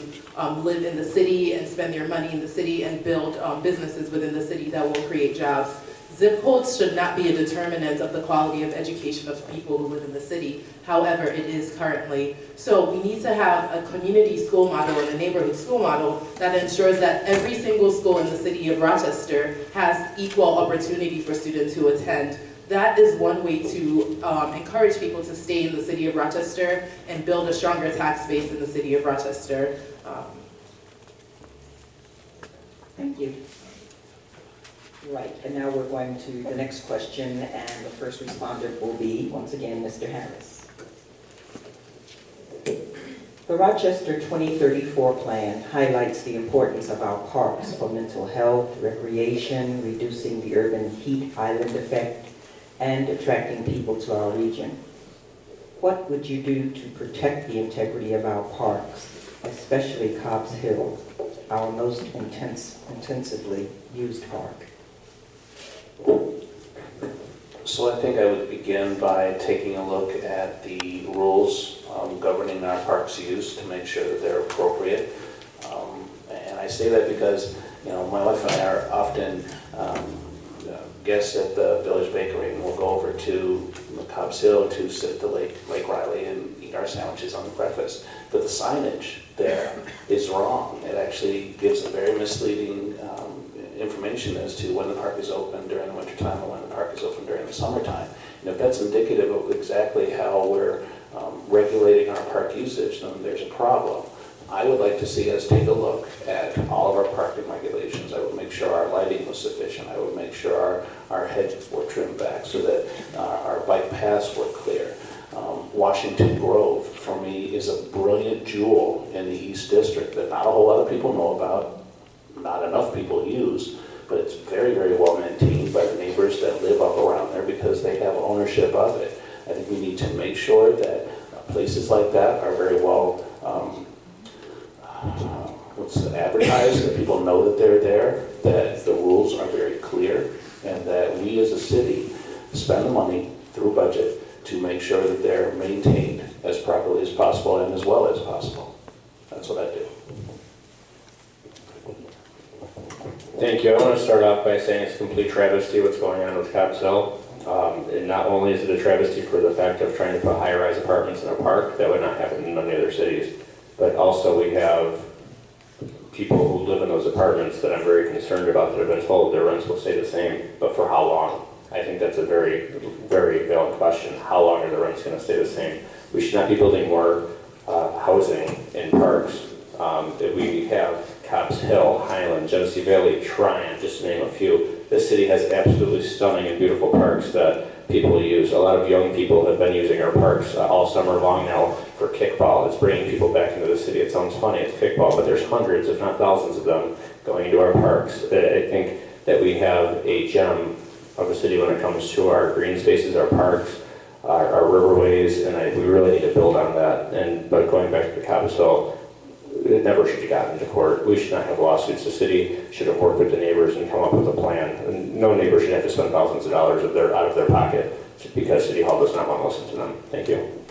live in the city and spend their money in the city and build businesses within the city that will create jobs. Zip codes should not be a determinant of the quality of education of people who live in the city. However, it is currently. So we need to have a community school model and a neighborhood school model that ensures that every single school in the city of Rochester has equal opportunity for students who attend. That is one way to encourage people to stay in the city of Rochester and build a stronger tax base in the city of Rochester. Thank you. Right, and now we're going to the next question, and the first respondent will be, once again, Mr. Harris. The Rochester 2034 plan highlights the importance of our parks for mental health, recreation, reducing the urban heat island effect, and attracting people to our region. What would you do to protect the integrity of our parks, especially Cobb's Hill, our most intensively used park? So I think I would begin by taking a look at the rules governing our parks use to make sure that they're appropriate. And I say that because, you know, my wife and I are often guests at the Village Bakery, and we'll go over to Cobb's Hill to sit at the Lake Riley and eat our sandwiches on the breakfast. But the signage there is wrong. It actually gives a very misleading information as to when the park is open during the wintertime and when the park is open during the summertime. And if that's indicative of exactly how we're regulating our park usage, then there's a problem. I would like to see us take a look at all of our parking regulations. I would make sure our lighting was sufficient. I would make sure our hedges were trimmed back so that our bike paths were clear. Washington Grove, for me, is a brilliant jewel in the East District that not a whole lot of people know about, not enough people use, but it's very, very well maintained by the neighbors that live up around there because they have ownership of it. I think we need to make sure that places like that are very well advertised, that people know that they're there, that the rules are very clear, and that we as a city spend the money through budget to make sure that they're maintained as properly as possible and as well as possible. That's what I do. Thank you. I want to start off by saying it's a complete travesty what's going on with Cobb's Hill. And not only is it a travesty for the fact of trying to put high-rise apartments in a park, that would not happen in many other cities, but also we have people who live in those apartments that I'm very concerned about that have been told their rents will stay the same, but for how long? I think that's a very, very valid question. How long are the rents going to stay the same? We should not be building more housing in parks. We have Cobb's Hill, Highland, Genesee Valley, Tryon, just to name a few. This city has absolutely stunning and beautiful parks that people use. A lot of young people have been using our parks all summer long now for kickball. It's bringing people back into the city. It sounds funny, it's kickball, but there's hundreds, if not thousands of them going into our parks. I think that we have a gem of a city when it comes to our green spaces, our parks, our riverways, and we really need to build on that. But going back to the Cobb's Hill, it never should have gotten to court. We should not have lawsuits. The city should have worked with the neighbors and come up with a plan. And no neighbor should have to spend thousands of dollars out of their pocket just because City Hall does not want to listen to them. Thank you.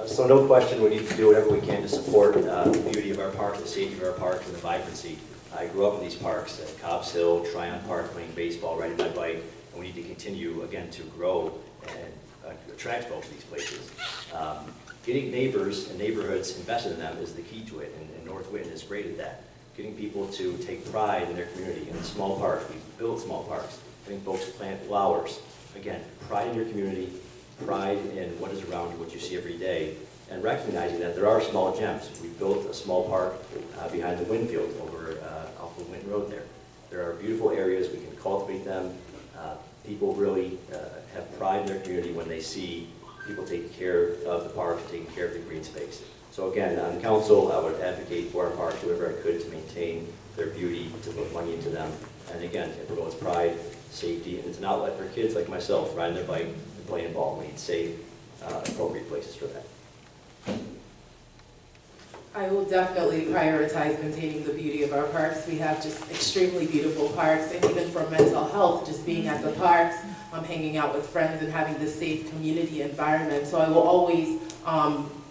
So no question, we need to do whatever we can to support the beauty of our park, the safety of our park, and the vibrancy. I grew up in these parks at Cobb's Hill, Tryon Park, playing baseball, riding my bike, and we need to continue, again, to grow and attract folks to these places. Getting neighbors and neighborhoods invested in them is the key to it, and North Whitten is great at that. Getting people to take pride in their community, in the small parks. We build small parks, having folks plant flowers. Again, pride in your community, pride in what is around you, what you see every day, and recognizing that there are small gems. We built a small park behind the Winfield over off of Winton Road there. There are beautiful areas, we can cultivate them. People really have pride in their community when they see people taking care of the park, taking care of the green space. So again, on the council, I would advocate for our parks, whatever I could, to maintain their beauty, to put money into them. And again, it promotes pride, safety, and it's an outlet for kids like myself, riding their bike and playing ball. We need safe, appropriate places for that. I will definitely prioritize maintaining the beauty of our parks. We have just extremely beautiful parks, and even for mental health, just being at the parks, hanging out with friends and having this safe community environment. So I will always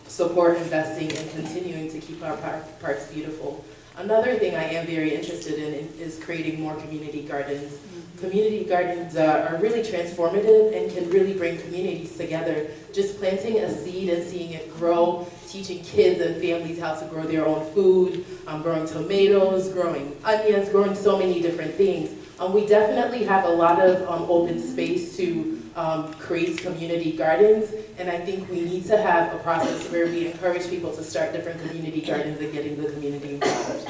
support investing and continuing to keep our parks beautiful. Another thing I am very interested in is creating more community gardens. Community gardens are really transformative and can really bring communities together. Just planting a seed and seeing it grow, teaching kids and families how to grow their own food, growing tomatoes, growing onions, growing so many different things. We definitely have a lot of open space to create community gardens, and I think we need to have a process where we encourage people to start different community gardens and getting the community involved.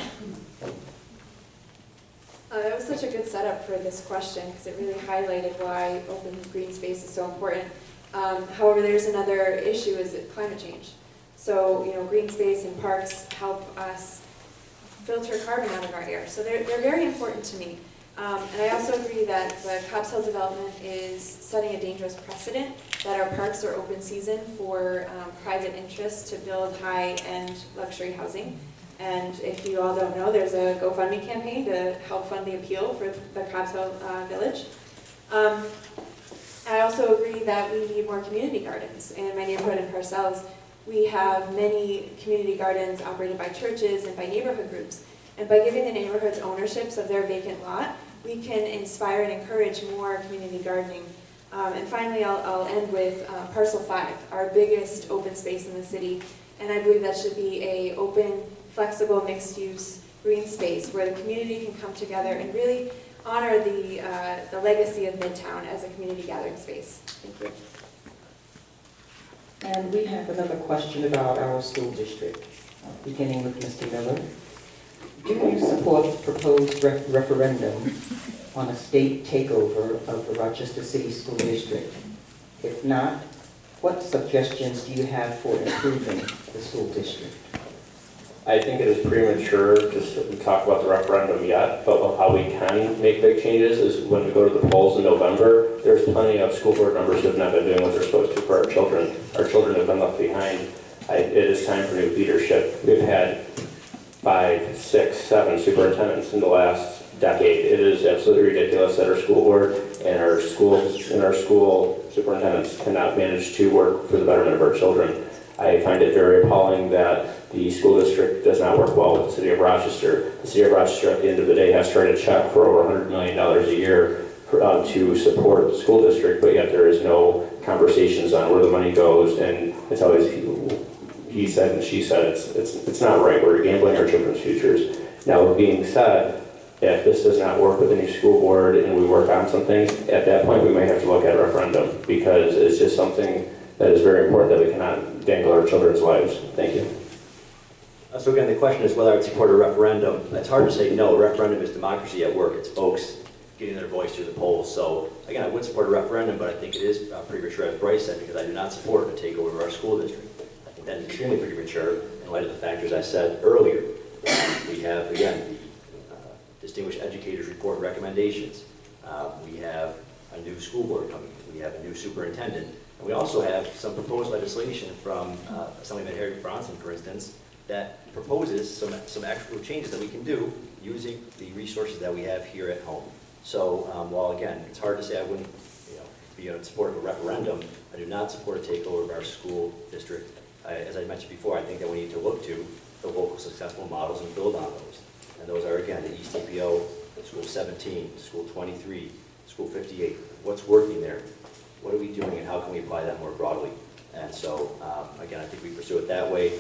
That was such a good setup for this question because it really highlighted why open green space is so important. However, there's another issue, is climate change. So, green space and parks help us filter carbon out of our air. So they're very important to me. And I also agree that the Cobb's Hill development is setting a dangerous precedent that our parks are open season for private interests to build high-end luxury housing. And if you all don't know, there's a GoFundMe campaign to help fund the appeal for the Cobb's Hill Village. I also agree that we need more community gardens. In my neighborhood in Parcells, we have many community gardens operated by churches and by neighborhood groups. And by giving the neighborhoods ownerships of their vacant lot, we can inspire and encourage more community gardening. And finally, I'll end with Parcel 5, our biggest open space in the city. And I believe that should be an open, flexible, mixed-use green space where the community can come together and really honor the legacy of Midtown as a community gathering space. Thank you. And we have another question about our school district, beginning with Mr. Miller. Do you support the proposed referendum on a state takeover of the Rochester City School District? If not, what suggestions do you have for improving the school district? I think it is premature to talk about the referendum yet, but how we can make big changes is when we go to the polls in November, there's plenty of school board members who have not been doing what they're supposed to for our children. Our children have been left behind. It is time for new leadership. We've had 5, 6, 7 superintendents in the last decade. It is absolutely ridiculous that our school board and our schools and our school superintendents cannot manage to work for the betterment of our children. I find it very appalling that the school district does not work well with the city of Rochester. The city of Rochester, at the end of the day, has to write a check for over $100 million a year to support the school district, but yet there is no conversations on where the money goes, and it's always he said and she said. It's not right. We're gambling our children's futures. Now, with being said, if this does not work with the new school board and we work on some things, at that point we may have to look at a referendum, because it's just something that is very important that we cannot dangle our children's lives. Thank you. So again, the question is whether I'd support a referendum. It's hard to say no. A referendum is democracy at work. It's folks getting their voice through the polls. So again, I would support a referendum, but I think it is premature, as Bryce said, because I do not support a takeover of our school district. I think that is extremely premature in light of the factors I said earlier. We have, again, the Distinguished Educators Report and recommendations. We have a new school board coming. We have a new superintendent. And we also have some proposed legislation from Assemblyman Harry Bronson, for instance, that proposes some actual changes that we can do using the resources that we have here at home. So while again, it's hard to say I wouldn't be in support of a referendum, I do not support a takeover of our school district. As I mentioned before, I think that we need to look to the local successful models and build on those. And those are, again, the East TPO, School 17, School 23, School 58. What's working there? What are we doing, and how can we apply that more broadly? And so, again, I think we pursue it that way.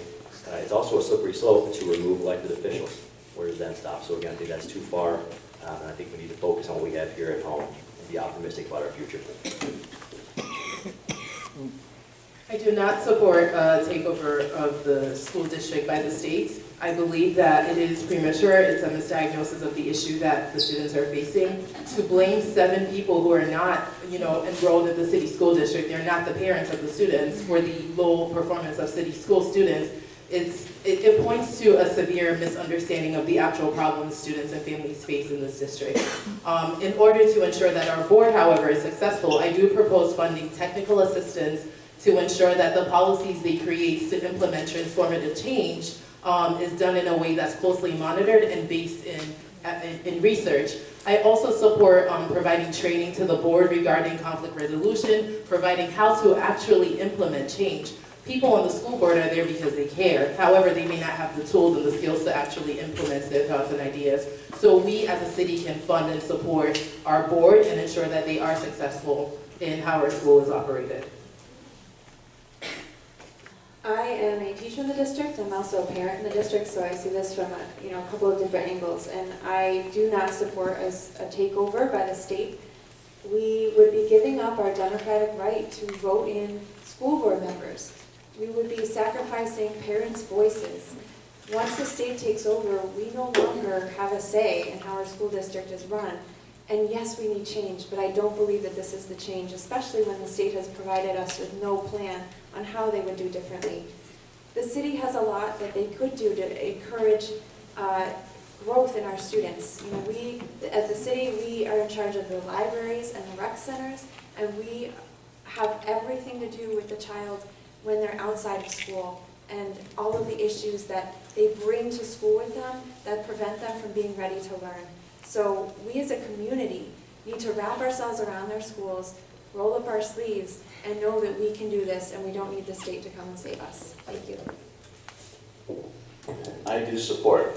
It's also a slippery slope to remove elected officials. Where does that stop? So again, I think that's too far, and I think we need to focus on what we have here at home and be optimistic about our future. I do not support a takeover of the school district by the state. I believe that it is premature. It's a misdiagnosis of the issue that the students are facing. To blame 7 people who are not, enrolled in the city school district, they're not the parents of the students, for the low performance of city school students, it points to a severe misunderstanding of the actual problems students and families face in this district. In order to ensure that our board, however, is successful, I do propose funding technical assistance to ensure that the policies they create to implement transformative change is done in a way that's closely monitored and based in research. I also support providing training to the board regarding conflict resolution, providing how to actually implement change. People on the school board are there because they care. However, they may not have the tools and the skills to actually implement their thoughts and ideas. So we as a city can fund and support our board and ensure that they are successful in how our school is operated. I am a teacher in the district. I'm also a parent in the district, so I see this from a couple of different angles. And I do not support a takeover by the state. We would be giving up our democratic right to vote in school board members. We would be sacrificing parents' voices. Once the state takes over, we no longer have a say in how our school district is run. And yes, we need change, but I don't believe that this is the change, especially when the state has provided us with no plan on how they would do differently. The city has a lot that they could do to encourage growth in our students. You know, we, at the city, we are in charge of the libraries and the rec centers, and we have everything to do with the child when they're outside of school, and all of the issues that they bring to school with them that prevent them from being ready to learn. So we as a community need to wrap ourselves around our schools, roll up our sleeves, and know that we can do this, and we don't need the state to come and save us. Thank you. I do support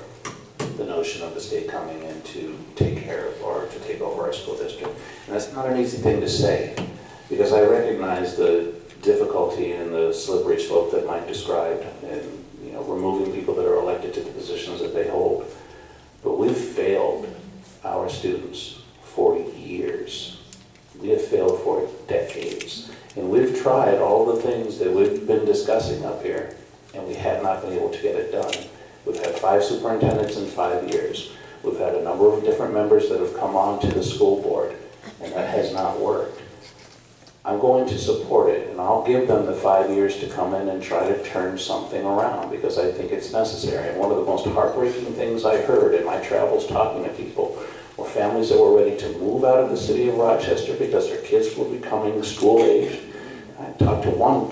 the notion of the state coming in to take care of or to take over our school district. And that's not an easy thing to say, because I recognize the difficulty and the slippery slope that Mike described in, you know, removing people that are elected to the positions that they hold. But we've failed our students for years. We have failed for decades. And we've tried all the things that we've been discussing up here, and we have not been able to get it done. We've had 5 superintendents in 5 years. We've had a number of different members that have come on to the school board, and that has not worked. I'm going to support it, and I'll give them the 5 years to come in and try to turn something around, because I think it's necessary. And one of the most heartbreaking things I heard in my travels talking to people were families that were ready to move out of the city of Rochester because their kids were becoming school-aged. I talked to one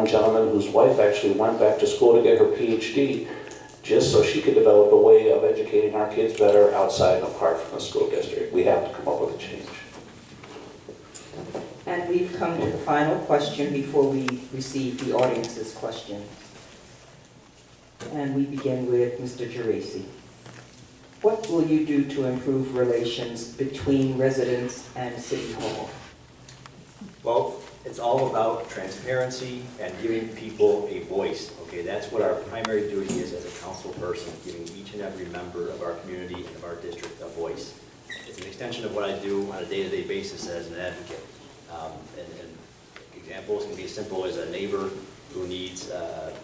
gentleman whose wife actually went back to school to get her PhD just so she could develop a way of educating our kids better outside and apart from the school district. We have to come up with a change. And we've come to the final question before we receive the audience's question. And we begin with Mr. Geraci. What will you do to improve relations between residents and City Hall? Well, it's all about transparency and giving people a voice. Okay, that's what our primary duty is as a council person, giving each and every member of our community and of our district a voice. It's an extension of what I do on a day-to-day basis as an advocate. And examples can be as simple as a neighbor who needs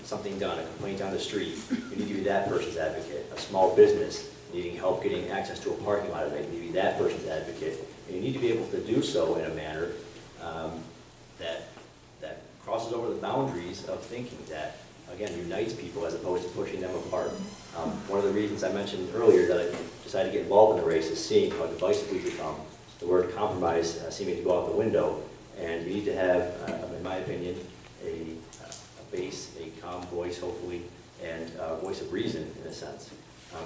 something done, a complaint on the street. You need to be that person's advocate. A small business needing help getting access to a parking lot, you need to be that person's advocate. And you need to be able to do so in a manner that crosses over the boundaries of thinking, that, again, unites people as opposed to pushing them apart. One of the reasons I mentioned earlier that I decided to get involved in the race is seeing how divisive we've become. The word compromise seeming to go out the window, and you need to have, in my opinion, a base, a calm voice, hopefully, and a voice of reason, in a sense.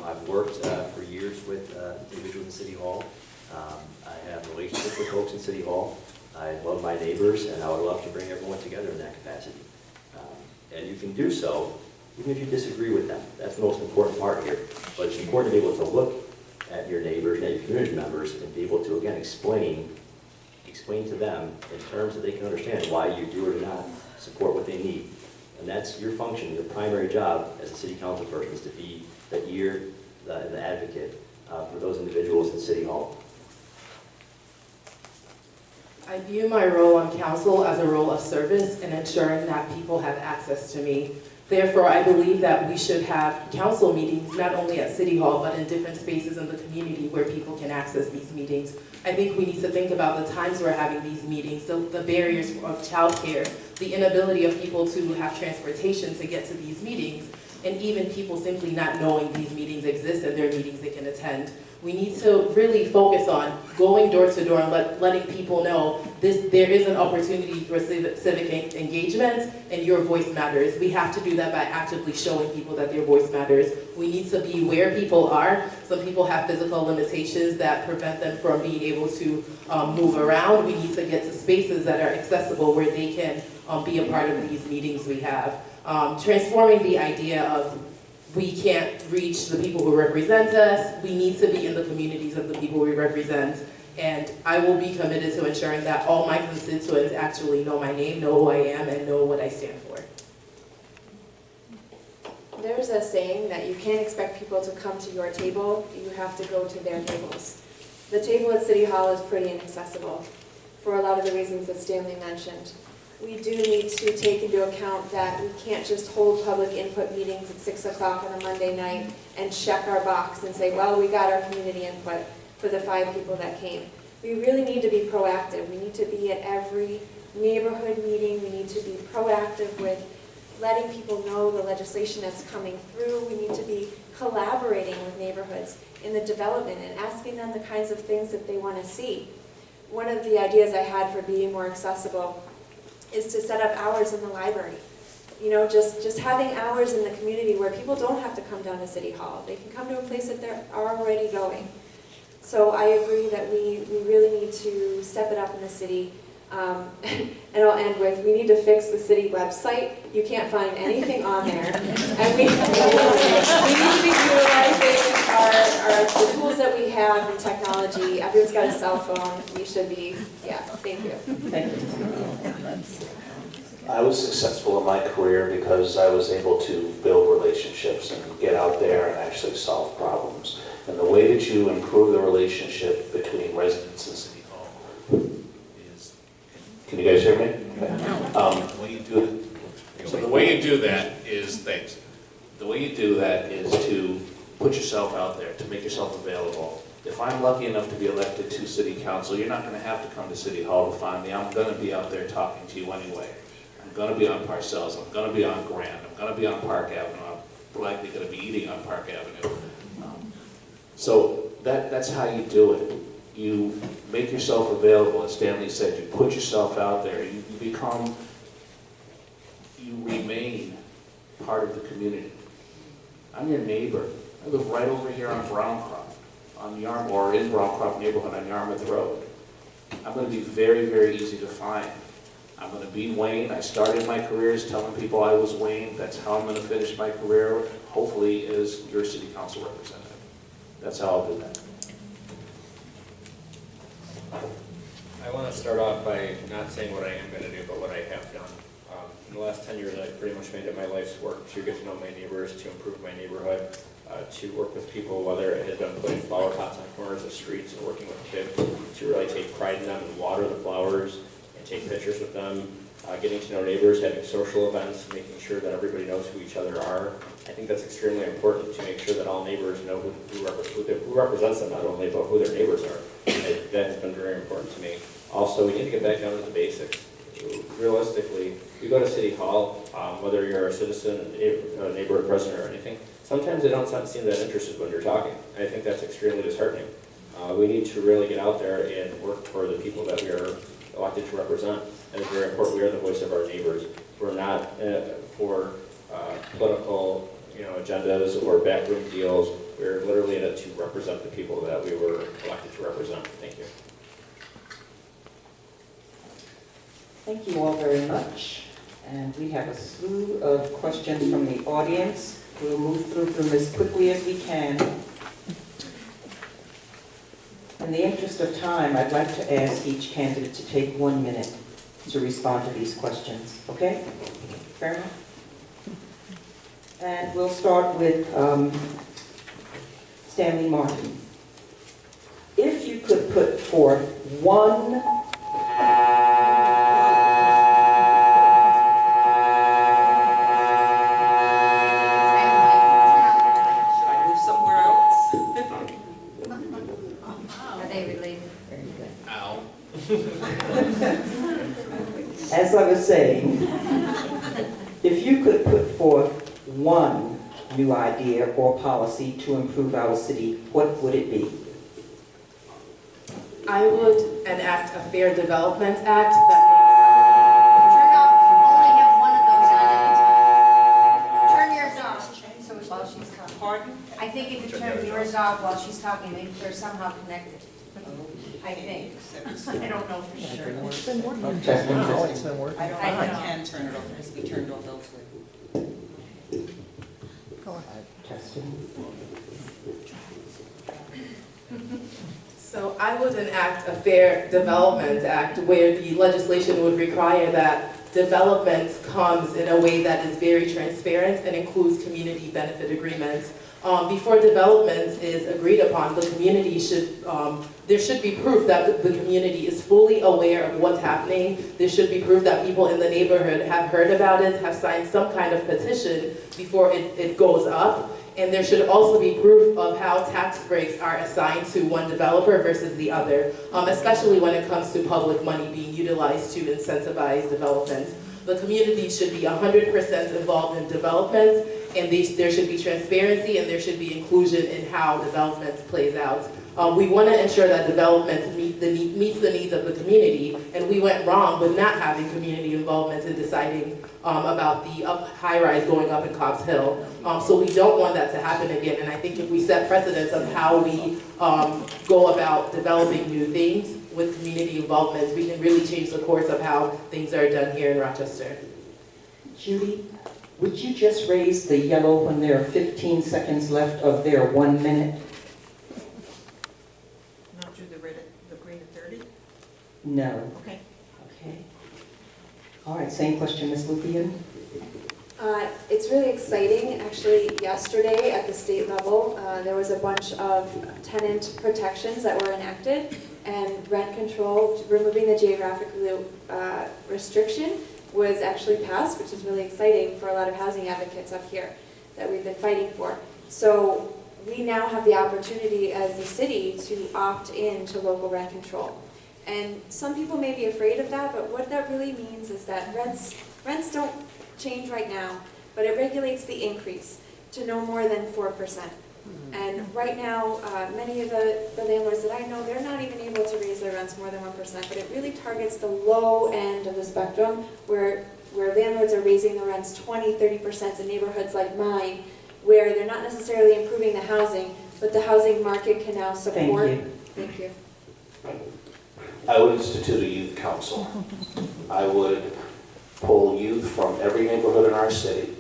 I've worked for years with individuals in City Hall. I have relationships with folks in City Hall. I love my neighbors, and I would love to bring everyone together in that capacity. And you can do so even if you disagree with them. That's the most important part here. But it's important to be able to look at your neighbors and at your community members and be able to, again, explain to them in terms that they can understand why you do or do not support what they need. And that's your function, your primary job as a city council person, is to be the ear, the advocate for those individuals in City Hall. I view my role on council as a role of service and ensuring that people have access to me. Therefore, I believe that we should have council meetings, not only at City Hall, but in different spaces in the community where people can access these meetings. I think we need to think about the times we're having these meetings, the barriers of childcare, the inability of people to have transportation to get to these meetings, and even people simply not knowing these meetings exist and there are meetings they can attend. We need to really focus on going door to door and letting people know there is an opportunity for civic engagement and your voice matters. We have to do that by actively showing people that their voice matters. We need to be where people are. Some people have physical limitations that prevent them from being able to move around. We need to get to spaces that are accessible where they can be a part of these meetings we have. Transforming the idea of we can't reach the people who represent us. We need to be in the communities of the people we represent. And I will be committed to ensuring that all my constituents actually know my name, know who I am, and know what I stand for. There's a saying that you can't expect people to come to your table, you have to go to their tables. The table at City Hall is pretty inaccessible for a lot of the reasons that Stanley mentioned. We do need to take into account that we can't just hold public input meetings at 6 o'clock on a Monday night and check our box and say, well, we got our community input for the 5 people that came. We really need to be proactive. We need to be at every neighborhood meeting. We need to be proactive with letting people know the legislation that's coming through. We need to be collaborating with neighborhoods in the development and asking them the kinds of things that they want to see. One of the ideas I had for being more accessible is to set up hours in the library. You know, just having hours in the community where people don't have to come down to City Hall. They can come to a place that they're already going. So I agree that we really need to step it up in the city. And I'll end with, we need to fix the city website. You can't find anything on there. And we need to be utilizing the tools that we have in technology. Everyone's got a cell phone. We should be, yeah, thank you. Thank you. I was successful in my career because I was able to build relationships and get out there and actually solve problems. And the way that you improve the relationship between residents and City Hall is... Can you guys hear me? The way you do it. So the way you do that is, thanks. The way you do that is to put yourself out there, to make yourself available. If I'm lucky enough to be elected to City Council, you're not going to have to come to City Hall to find me. I'm going to be out there talking to you anyway. I'm going to be on Parcells. I'm going to be on Grand. I'm going to be on Park Avenue. I'm likely going to be eating on Park Avenue. So that's how you do it. You make yourself available, as Stanley said. You put yourself out there. You remain part of the community. I'm your neighbor. I live right over here on Browncroft, or in Browncroft neighborhood on Yarmouth Road. I'm going to be very, very easy to find. I'm going to be Wayne. I started my career as telling people I was Wayne. That's how I'm going to finish my career, hopefully, as your city council representative. That's how I'll do that. I want to start off by not saying what I am going to do, but what I have done. In the last 10 years, I've pretty much made it my life's work to get to know my neighbors, to improve my neighborhood, to work with people, whether it has been putting flower pots on corners of streets or working with kids, to really take pride in them and water the flowers and take pictures with them, getting to know neighbors, having social events, making sure that everybody knows who each other are. I think that's extremely important to make sure that all neighbors know who represents them not only, but who their neighbors are. That has been very important to me. Also, we need to get back down to the basics. Realistically, you go to City Hall, whether you're a citizen, a neighborhood president, or anything, sometimes they don't seem that interested when you're talking. I think that's extremely disheartening. We need to really get out there and work for the people that we are elected to represent. And it's very important. We are the voice of our neighbors. We're not for political, agendas or backroom deals. We're literally in it to represent the people that we were elected to represent. Thank you. Thank you all very much. And we have a slew of questions from the audience. We'll move through them as quickly as we can. In the interest of time, I'd like to ask each candidate to take 1 minute to respond to these questions. Okay? Fair enough? And we'll start with Stanley Martin. If you could put forth one as I was saying, if you could put forth one new idea or policy to improve our city, what would it be? I would enact a Fair Development Act that Only have one of those on at a time. Turn yours off so while she's talking. Pardon? I think if you turn yours off while she's talking, they're somehow connected. I think. I don't know for sure. It's been working. I don't know if I can turn it off. It has to be turned off elsewhere. Go ahead. Testing. So I would enact a Fair Development Act where the legislation would require that development comes in a way that is very transparent and includes community benefit agreements. Before development is agreed upon, the community should, there should be proof that the community is fully aware of what's happening. There should be proof that people in the neighborhood have heard about it, have signed some kind of petition before it goes up. And there should also be proof of how tax breaks are assigned to one developer versus the other, especially when it comes to public money being utilized to incentivize development. The community should be 100% involved in developments, and there should be transparency and there should be inclusion in how developments plays out. We want to ensure that developments meets the needs of the community, and we went wrong with not having community involvement in deciding about the high-rise going up in Cobb's Hill. So we don't want that to happen again, and I think if we set precedents on how we go about developing new things with community involvement, we can really change the course of how things are done here in Rochester. Judy, would you just raise the yellow when there are 15 seconds left of their 1 minute? Not do the red, the green at 30? No. Okay. Okay. All right, same question, Ms. Lupian. It's really exciting. Actually, yesterday at the state level, there was a bunch of tenant protections that were enacted, and rent control, removing the geographic restriction, was actually passed, which is really exciting for a lot of housing advocates up here that we've been fighting for. So we now have the opportunity as the city to opt in to local rent control. And some people may be afraid of that, but what that really means is that rents don't change right now, but it regulates the increase to no more than 4%. And right now, many of the landlords that I know, they're not even able to raise their rents more than 1%, but it really targets the low end of the spectrum where landlords are raising the rents 20, 30% in neighborhoods like mine, where they're not necessarily improving the housing, but the housing market can now support. Thank you. Thank you. I would institute a youth council. I would pull youth from every neighborhood in our city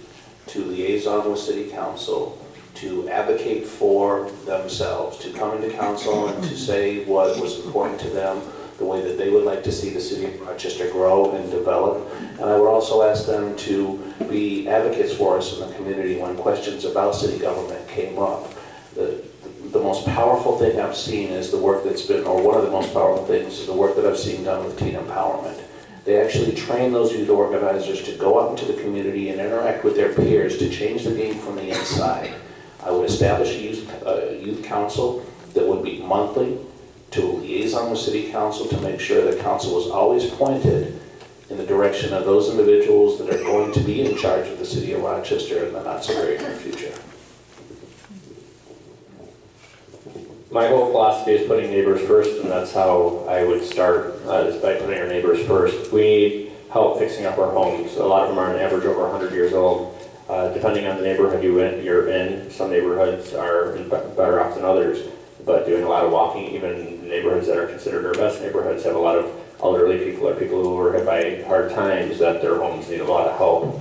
to liaison with city council, to advocate for themselves, to come into council and to say what was important to them, the way that they would like to see the city of Rochester grow and develop. And I would also ask them to be advocates for us in the community when questions about city government came up. The most powerful thing I've seen is the work that's been, or one of the most powerful things is the work that I've seen done with teen empowerment. They actually train those youth organizers to go out into the community and interact with their peers to change the game from the inside. I would establish a youth council that would be monthly, to liaison with city council to make sure that council was always pointed in the direction of those individuals that are going to be in charge of the city of Rochester in the not so very near future. My whole philosophy is putting neighbors first, and that's how I would start, is by putting our neighbors first. We need help fixing up our homes. A lot of them are on average over 100 years old. Depending on the neighborhood you're in, some neighborhoods are better off than others, but doing a lot of walking, even neighborhoods that are considered our best neighborhoods have a lot of elderly people or people who were hit by hard times that their homes need a lot of help.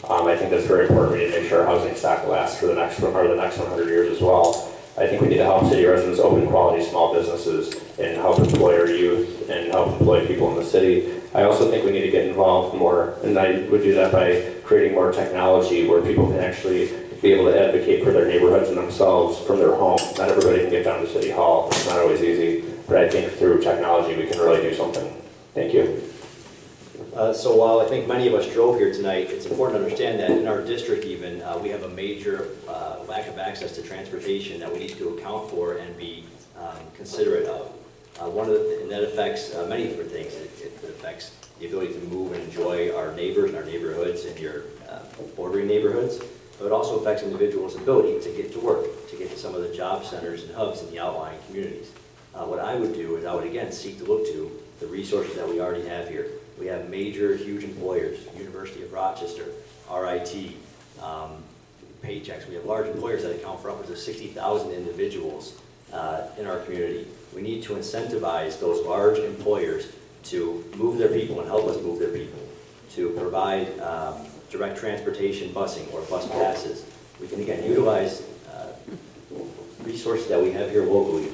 I think that's very important. We need to make sure our housing stock lasts for the next 100 years as well. I think we need to help city residents open quality small businesses and help employ our youth and help employ people in the city. I also think we need to get involved more, and I would do that by creating more technology where people can actually be able to advocate for their neighborhoods and themselves from their home. Not everybody can get down to City Hall. It's not always easy, but I think through technology we can really do something. Thank you. So while I think many of us drove here tonight, it's important to understand that in our district even, we have a major lack of access to transportation that we need to account for and be considerate of. And that affects many different things. It affects the ability to move and enjoy our neighbors and our neighborhoods and your bordering neighborhoods. But it also affects individuals' ability to get to work, to get to some of the job centers and hubs in the outlying communities. What I would do is I would again seek to look to the resources that we already have here. We have major, huge employers, University of Rochester, RIT, Paychecks. We have large employers that account for upwards of 60,000 individuals in our community. We need to incentivize those large employers to move their people and help us move their people, to provide direct transportation busing or bus passes. We can again utilize resources that we have here locally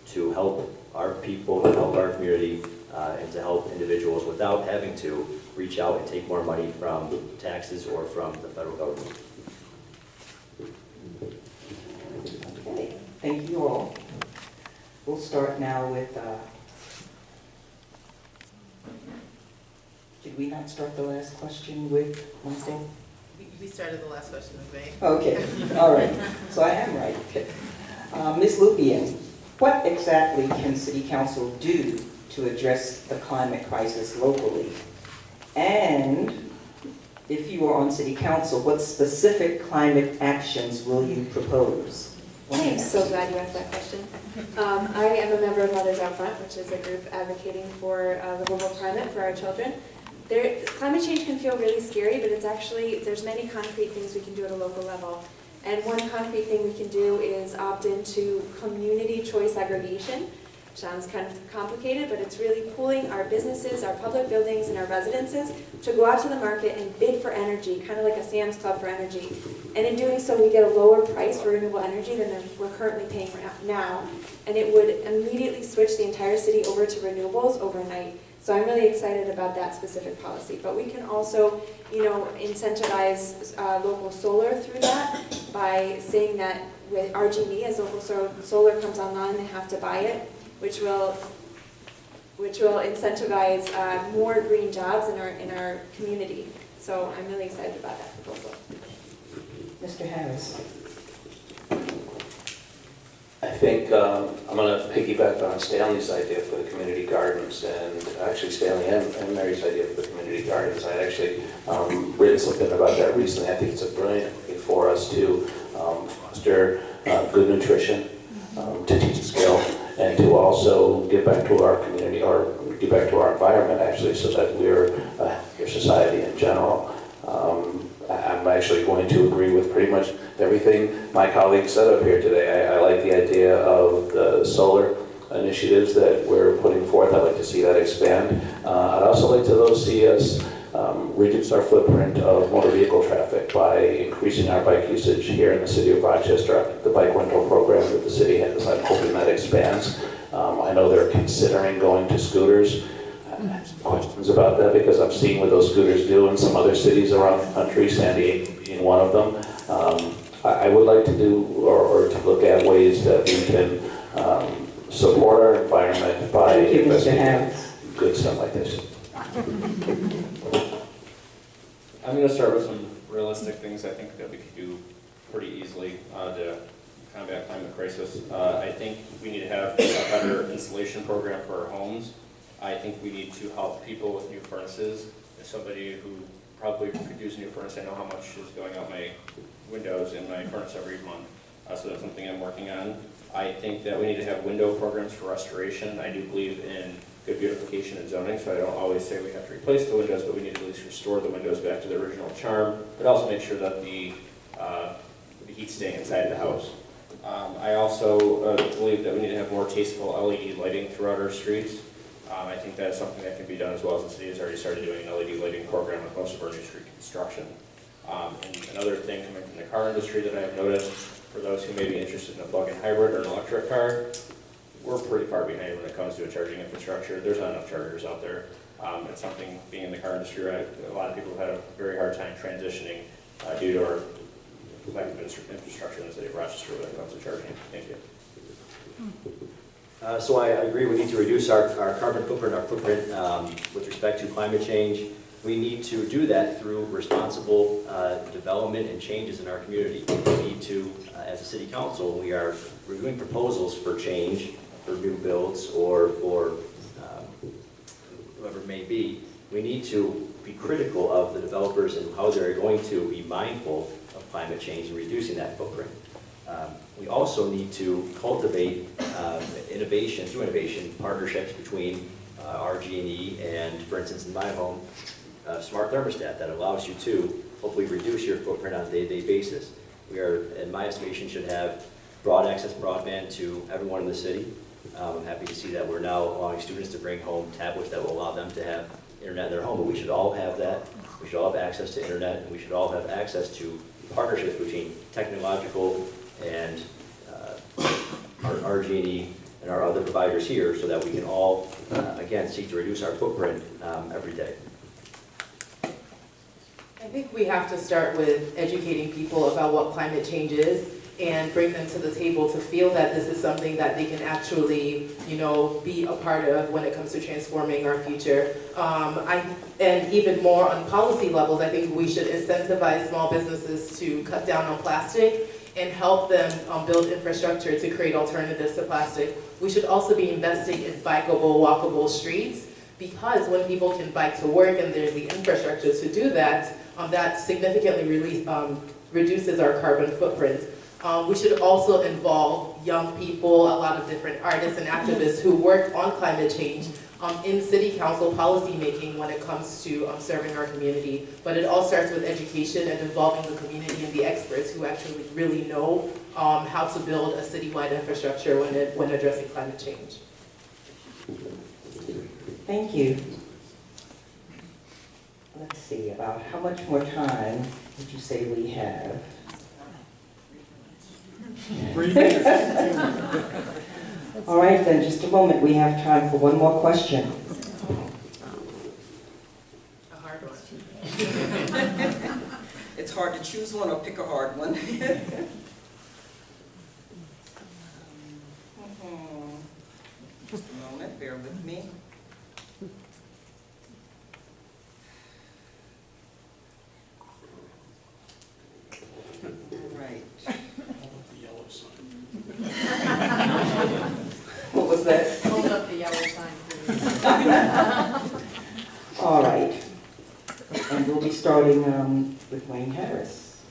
to help our people, to help our community, and to help individuals without having to reach out and take more money from taxes or from the federal government. Okay, thank you all. We'll start now with, did we not start the last question with Wednesday? We started the last question with May. Okay, all right, so I am right. Ms. Lupian, what exactly can City Council do to address the climate crisis locally? And if you are on city council, what specific climate actions will you propose? I am so glad you asked that question. I am a member of Mothers Out Front, which is a group advocating for livable climate for our children. Climate change can feel really scary, but it's actually, there's many concrete things we can do at a local level. And one concrete thing we can do is opt into community choice aggregation. Sounds kind of complicated, but it's really pooling our businesses, our public buildings, and our residences to go out to the market and bid for energy, kind of like a Sam's Club for energy. And in doing so, we get a lower price for renewable energy than we're currently paying now. And it would immediately switch the entire city over to renewables overnight. So I'm really excited about that specific policy. But we can also, incentivize local solar through that by saying that with RG&E, as local solar comes online, they have to buy it, which will incentivize more green jobs in our community. So I'm really excited about that proposal. Mr. Harris. I think I'm going to piggyback on Stanley's idea for the community gardens, and actually Stanley and Mary's idea for the community gardens. I had actually written something about that recently. I think it's a brilliant way for us to foster good nutrition, to teach a skill, and to also give back to our community, or give back to our environment, actually, so that we're a healthier society in general. I'm actually going to agree with pretty much everything my colleagues said up here today. I like the idea of the solar initiatives that we're putting forth. I'd like to see that expand. I'd also like to see us reduce our footprint of motor vehicle traffic by increasing our bike usage here in the city of Rochester. The bike rental program that the city has, I'm hoping that expands. I know they're considering going to scooters. I have some questions about that because I've seen what those scooters do in some other cities around the country, San Diego being one of them. I would like to do, or to look at ways that we can support our environment by investing in good stuff like this. I'm going to start with some realistic things I think that we could do pretty easily to combat climate crisis. I think we need to have a better installation program for our homes. I think we need to help people with new furnaces. As somebody who probably could use a new furnace, I know how much is going out my windows in my furnace every month. So that's something I'm working on. I think that we need to have window programs for restoration. I do believe in good beautification and zoning, so I don't always say we have to replace the windows, but we need to at least restore the windows back to their original charm, but also make sure that the heat's staying inside the house. I also believe that we need to have more tasteful LED lighting throughout our streets. I think that's something that can be done as well, as the city has already started doing an LED lighting program with most of our new street construction. And another thing coming from the car industry that I have noticed, for those who may be interested in a plug-in hybrid or an electric car, we're pretty far behind when it comes to a charging infrastructure. There's not enough chargers out there. It's something, being in the car industry, a lot of people have had a very hard time transitioning due to our lack of infrastructure in the city of Rochester when it comes to charging. Thank you. So I agree, we need to reduce our carbon footprint, with respect to climate change. We need to do that through responsible development and changes in our community. We need to, as a city council, we are reviewing proposals for change, for new builds, or for whoever it may be. We need to be critical of the developers and how they're going to be mindful of climate change and reducing that footprint. We also need to cultivate innovation, through innovation, partnerships between RG&E and, for instance, in my home, smart thermostat that allows you to hopefully reduce your footprint on a day-to-day basis. We are, in my estimation, should have broad access broadband to everyone in the city. I'm happy to see that we're now allowing students to bring home tablets that will allow them to have internet in their home, but we should all have that. We should all have access to internet, and we should all have access to partnerships between technological and our RG&E and our other providers here, so that we can all, again, seek to reduce our footprint every day. I think we have to start with educating people about what climate change is and bring them to the table to feel that this is something that they can actually, be a part of when it comes to transforming our future. And even more on policy levels, I think we should incentivize small businesses to cut down on plastic and help them build infrastructure to create alternatives to plastic. We should also be investing in bikeable, walkable streets because when people can bike to work and there's the infrastructure to do that, that significantly reduces our carbon footprint. We should also involve young people, a lot of different artists and activists who work on climate change in city council policy making when it comes to serving our community. But it all starts with education and involving the community and the experts who actually really know how to build a citywide infrastructure when addressing climate change. Thank you. Let's see, about how much more time would you say we have? 3 minutes. All right, then, just a moment. We have time for one more question. A hard one. It's hard to choose one or pick a hard one. Just a moment, bear with me. All right. What was that? Hold up the yellow sign, please. All right. And we'll be starting with Wayne Harris.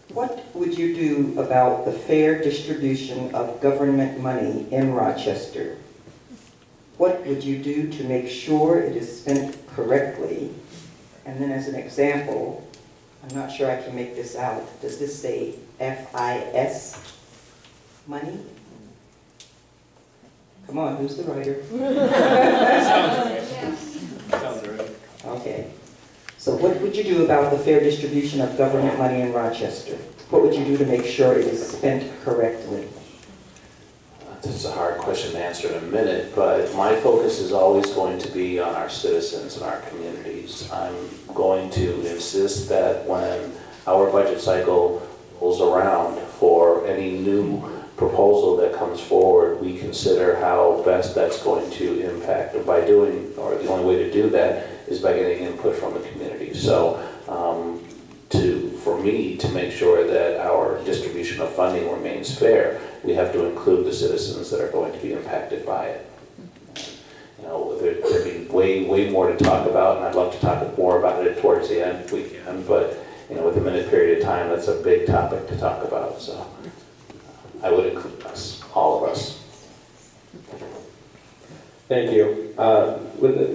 What would you do about the fair distribution of government money in Rochester? What would you do to make sure it is spent correctly? And then as an example, I'm not sure I can make this out. Does this say FIS money? Come on, who's the writer? Sounds right. Okay. So what would you do about the fair distribution of government money in Rochester? What would you do to make sure it is spent correctly? This is a hard question to answer in a minute, but my focus is always going to be on our citizens and our communities. I'm going to insist that when our budget cycle rolls around, for any new proposal that comes forward, we consider how best that's going to impact. And by doing, or the only way to do that is by getting input from the community. So for me to make sure that our distribution of funding remains fair, we have to include the citizens that are going to be impacted by it. You know, there'd be way more to talk about, and I'd love to talk more about it towards the end if we can, but you know, with a minute period of time, that's a big topic to talk about. So I would include us, all of us. Thank you.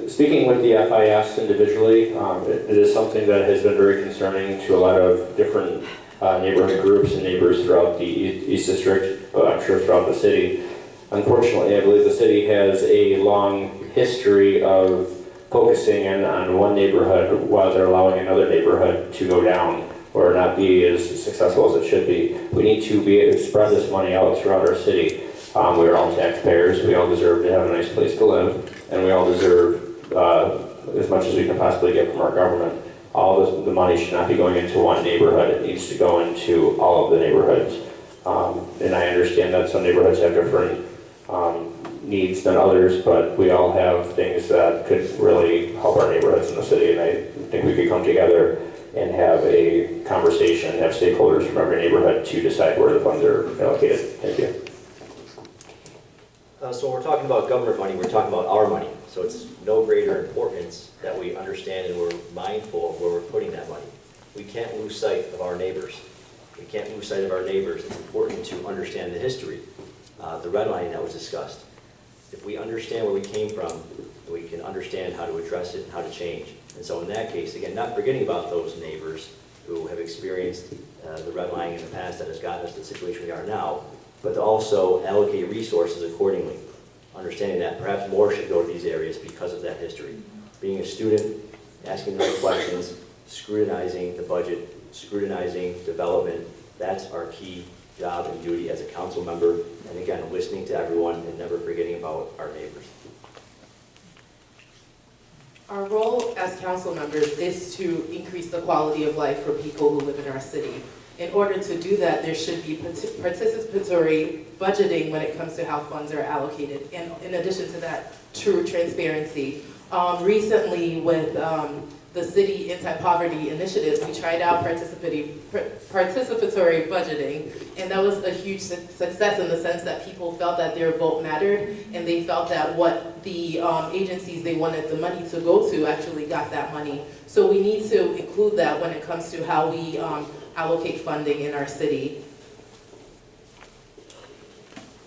Speaking with the FIS individually, it is something that has been very concerning to a lot of different neighborhood groups and neighbors throughout the East District, but I'm sure throughout the city. Unfortunately, I believe the city has a long history of focusing in on one neighborhood while they're allowing another neighborhood to go down or not be as successful as it should be. We need to be able to spread this money out throughout our city. We're all taxpayers. We all deserve to have a nice place to live, and we all deserve as much as we can possibly get from our government. All the money should not be going into one neighborhood. It needs to go into all of the neighborhoods. And I understand that some neighborhoods have different needs than others, but we all have things that could really help our neighborhoods in the city, and I think we could come together and have a conversation, have stakeholders from every neighborhood to decide where the funds are allocated. Thank you. So when we're talking about government money, we're talking about our money. So it's no greater importance that we understand and we're mindful of where we're putting that money. We can't lose sight of our neighbors. We can't lose sight of our neighbors. It's important to understand the history, the redlining that was discussed. If we understand where we came from, we can understand how to address it and how to change. And so in that case, again, not forgetting about those neighbors who have experienced the redlining in the past that has gotten us to the situation we are now, but to also allocate resources accordingly, understanding that perhaps more should go to these areas because of that history. Being a student, asking the right questions, scrutinizing the budget, scrutinizing development, that's our key job and duty as a council member, and again, listening to everyone and never forgetting about our neighbors. Our role as council members is to increase the quality of life for people who live in our city. In order to do that, there should be participatory budgeting when it comes to how funds are allocated. And in addition to that, true transparency. Recently with the city anti-poverty initiatives. We tried out participatory budgeting, and that was a huge success in the sense that people felt that their vote mattered, and they felt that what the agencies they wanted the money to go to actually got that money. So we need to include that when it comes to how we allocate funding in our city.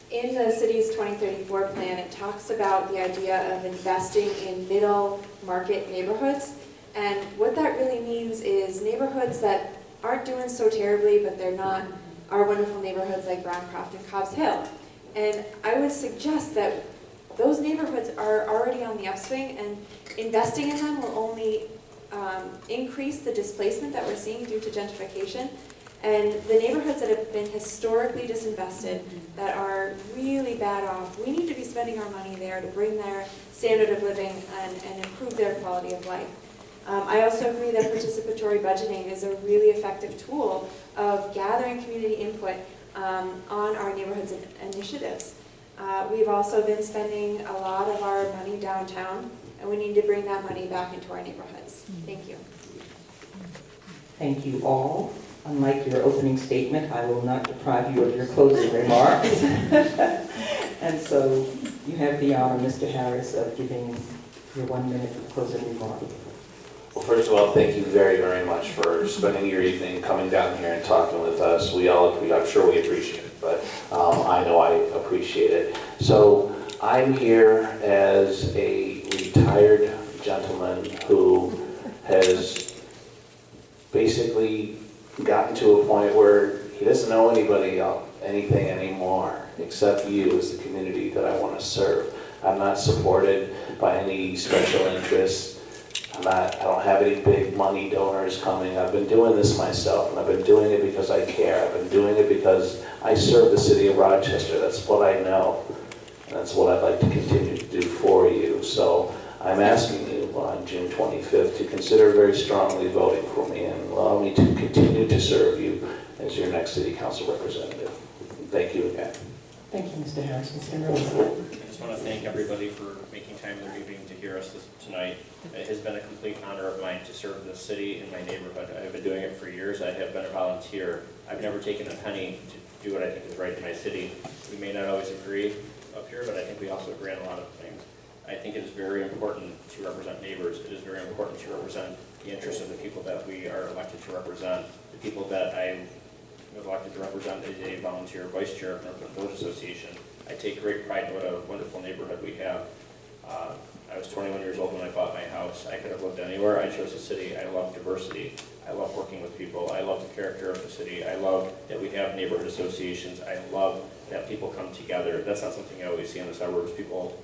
In the city's 2034 plan, it talks about the idea of investing in middle market neighborhoods. And what that really means is neighborhoods that aren't doing so terribly, but they're not our wonderful neighborhoods like Browncroft and Cobbs Hill. And I would suggest that those neighborhoods are already on the upswing, and investing in them will only increase the displacement that we're seeing due to gentrification. And the neighborhoods that have been historically disinvested, that are really bad off, we need to be spending our money there to bring their standard of living and improve their quality of life. I also agree that participatory budgeting is a really effective tool of gathering community input on our neighborhoods initiatives. We've also been spending a lot of our money downtown, and we need to bring that money back into our neighborhoods. Thank you. Thank you all. Unlike your opening statement, I will not deprive you of your closing remarks. And so you have the honor, Mr. Harris, of giving your 1 minute closing remark. Well, first of all, thank you very, very much for spending your evening coming down here and talking with us. I'm sure we appreciate it, but I know I appreciate it. So I'm here as a retired gentleman who has basically gotten to a point where he doesn't know anything anymore except you as the community that I want to serve. I'm not supported by any special interests. I don't have any big money donors coming. I've been doing this myself, and I've been doing it because I care. I've been doing it because I serve the city of Rochester. That's what I know, and that's what I'd like to continue to do for you. So I'm asking you on June 25th to consider very strongly voting for me and allow me to continue to serve you as your next city council representative. Thank you again. Thank you, Mr. Harris. Mr. Rose. I just want to thank everybody for making time in their evening to hear us tonight. It has been a complete honor of mine to serve the city and my neighborhood. I have been doing it for years. I have been a volunteer. I've never taken a penny to do what I think is right in my city. We may not always agree up here, but I think we also agree on a lot of things. I think it is very important to represent neighbors. It is very important to represent the interests of the people that we are elected to represent. The people that I was elected to represent as a volunteer vice chair of the Village Association. I take great pride in what a wonderful neighborhood we have. I was 21 years old when I bought my house. I could have lived anywhere. I chose the city. I love diversity. I love working with people. I love the character of the city. I love that we have neighborhood associations. I love that people come together. That's not something I always see in the suburbs. People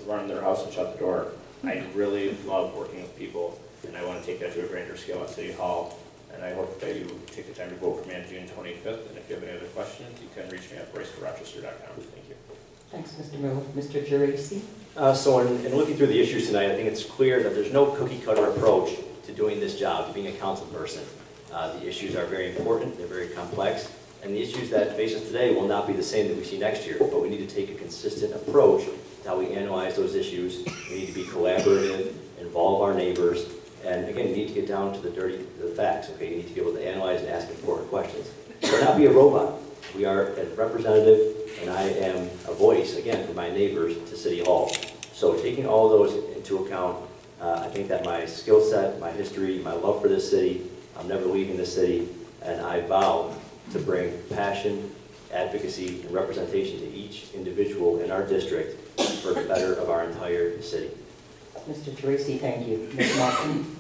run in their house and shut the door. I really love working with people, and I want to take that to a grander scale at City Hall. And I hope that you take the time to vote for me on June 25th. And if you have any other questions, you can reach me at bryce@rochester.com. Thank you. Thanks, Mr. Miller. Mr. Geraci. So in looking through the issues tonight, I think it's clear that there's no cookie-cutter approach to doing this job, to being a council person. The issues are very important, they're very complex, and the issues that face us today will not be the same that we see next year, but we need to take a consistent approach to how we analyze those issues. We need to be collaborative, involve our neighbors, and again, you need to get down to the facts, okay? You need to be able to analyze and ask important questions. So not be a robot. We are a representative, and I am a voice, again, for my neighbors to City Hall. So taking all of those into account, I think that my skill set, my history, my love for this city, I'm never leaving this city, and I vow to bring passion, advocacy, and representation to each individual in our district for the better of our entire city. Mr. Tracy, thank you. Ms. Martin.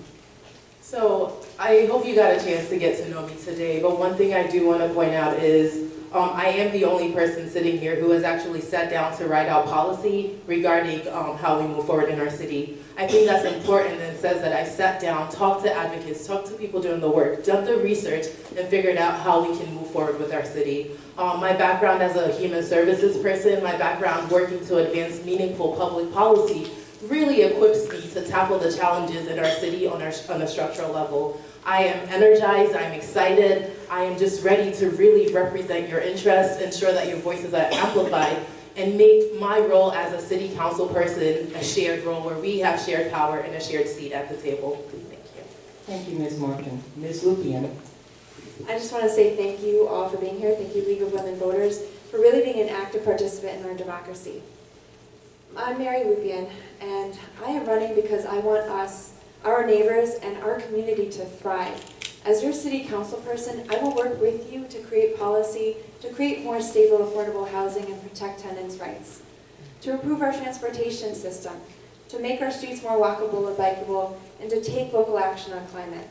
So I hope you got a chance to get to know me today, but one thing I do want to point out is I am the only person sitting here who has actually sat down to write out policy regarding how we move forward in our city. I think that's important, and it says that I sat down, talked to advocates, talked to people doing the work, done the research, and figured out how we can move forward with our city. My background as a human services person, my background working to advance meaningful public policy really equips me to tackle the challenges in our city on a structural level. I am energized, I'm excited, I am just ready to really represent your interests, ensure that your voices are amplified, and make my role as a city council person a shared role where we have shared power and a shared seat at the table. Thank you. Thank you, Ms. Martin. Ms. Lupian. I just want to say thank you all for being here. Thank you, League of Women Voters, for really being an active participant in our democracy. I'm Mary Lupian, and I am running because I want us, our neighbors, and our community to thrive. As your city council person, I will work with you to create policy, to create more stable, affordable housing and protect tenants' rights, to improve our transportation system, to make our streets more walkable and bikeable, and to take local action on climate.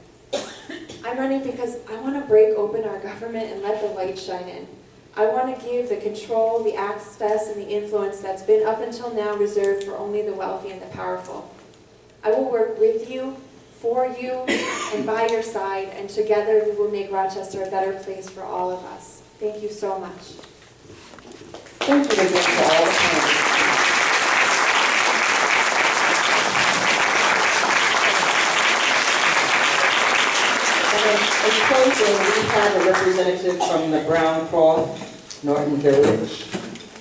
I'm running because I want to break open our government and let the light shine in. I want to give the control, the access, and the influence that's been up until now reserved for only the wealthy and the powerful. I will work with you, for you, and by your side, and together we will make Rochester a better place for all of us. Thank you so much. Thank you again to all the candidates. In closing, we have a representative from the Brown-Croft Norton Village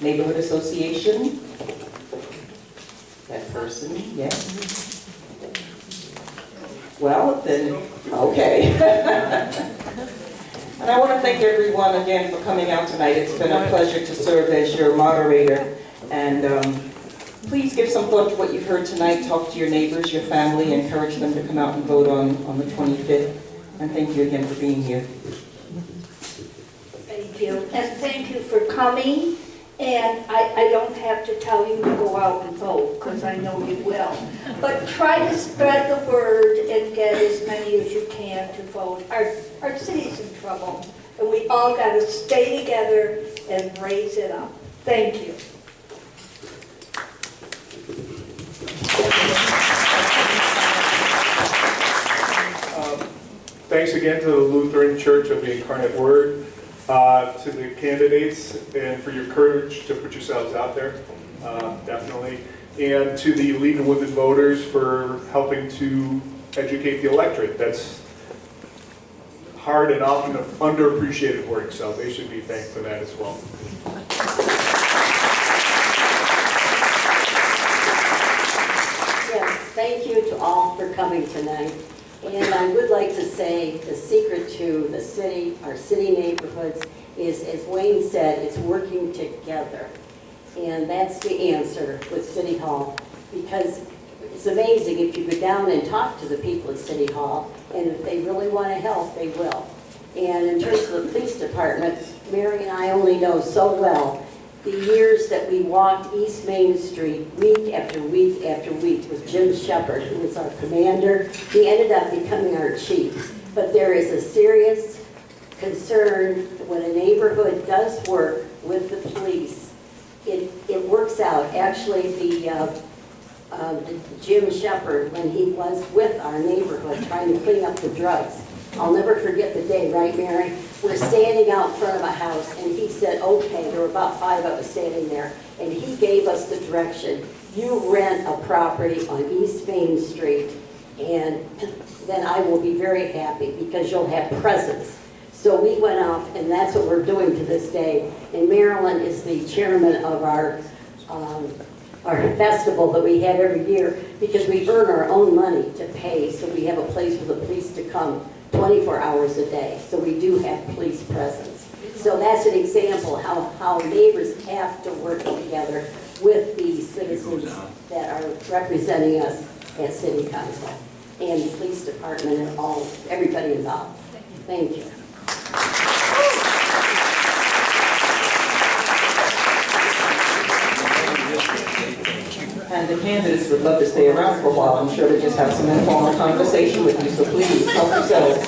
Neighborhood Association. That person, yes. Well, then, okay. And I want to thank everyone again for coming out tonight. It's been a pleasure to serve as your moderator. And please give some thought to what you've heard tonight. Talk to your neighbors, your family, encourage them to come out and vote on the 25th. And thank you again for being here. Thank you. And thank you for coming. And I don't have to tell you to go out and vote, because I know you will. But try to spread the word and get as many as you can to vote. Our city's in trouble, and we all got to stay together and raise it up. Thank you. Thanks again to the Lutheran Church of the Incarnate Word, to the candidates, and for your courage to put yourselves out there, definitely. And to the League of Women Voters for helping to educate the electorate. That's hard and often underappreciated work, so they should be thanked for that as well. Yes, thank you to all for coming tonight. And I would like to say the secret to the city, our city neighborhoods, is, as Wayne said, it's working together. And that's the answer with City Hall, because it's amazing if you go down and talk to the people at City Hall, and if they really want to help, they will. And in terms of the police department, Mary and I only know so well the years that we walked East Main Street week after week after week with Jim Shepard, who was our commander. He ended up becoming our chief. But there is a serious concern when a neighborhood does work with the police. It works out. Actually, the Jim Shepard, when he was with our neighborhood trying to clean up the drugs, I'll never forget the day, right, Mary? We're standing out front of a house, and he said, okay, there were about 5 of us standing there, and he gave us the direction. You rent a property on East Main Street, and then I will be very happy because you'll have presence. So we went out, and that's what we're doing to this day. And Marilyn is the chairman of our festival that we have every year, because we earn our own money to pay, so we have a place for the police to come 24 hours a day. So we do have police presence. So that's an example how neighbors have to work together with the citizens that are representing us at City Council and the police department and everybody involved. Thank you. And the candidates would love to stay around for a while. I'm sure they just have some informal conversation with you, so please help yourselves.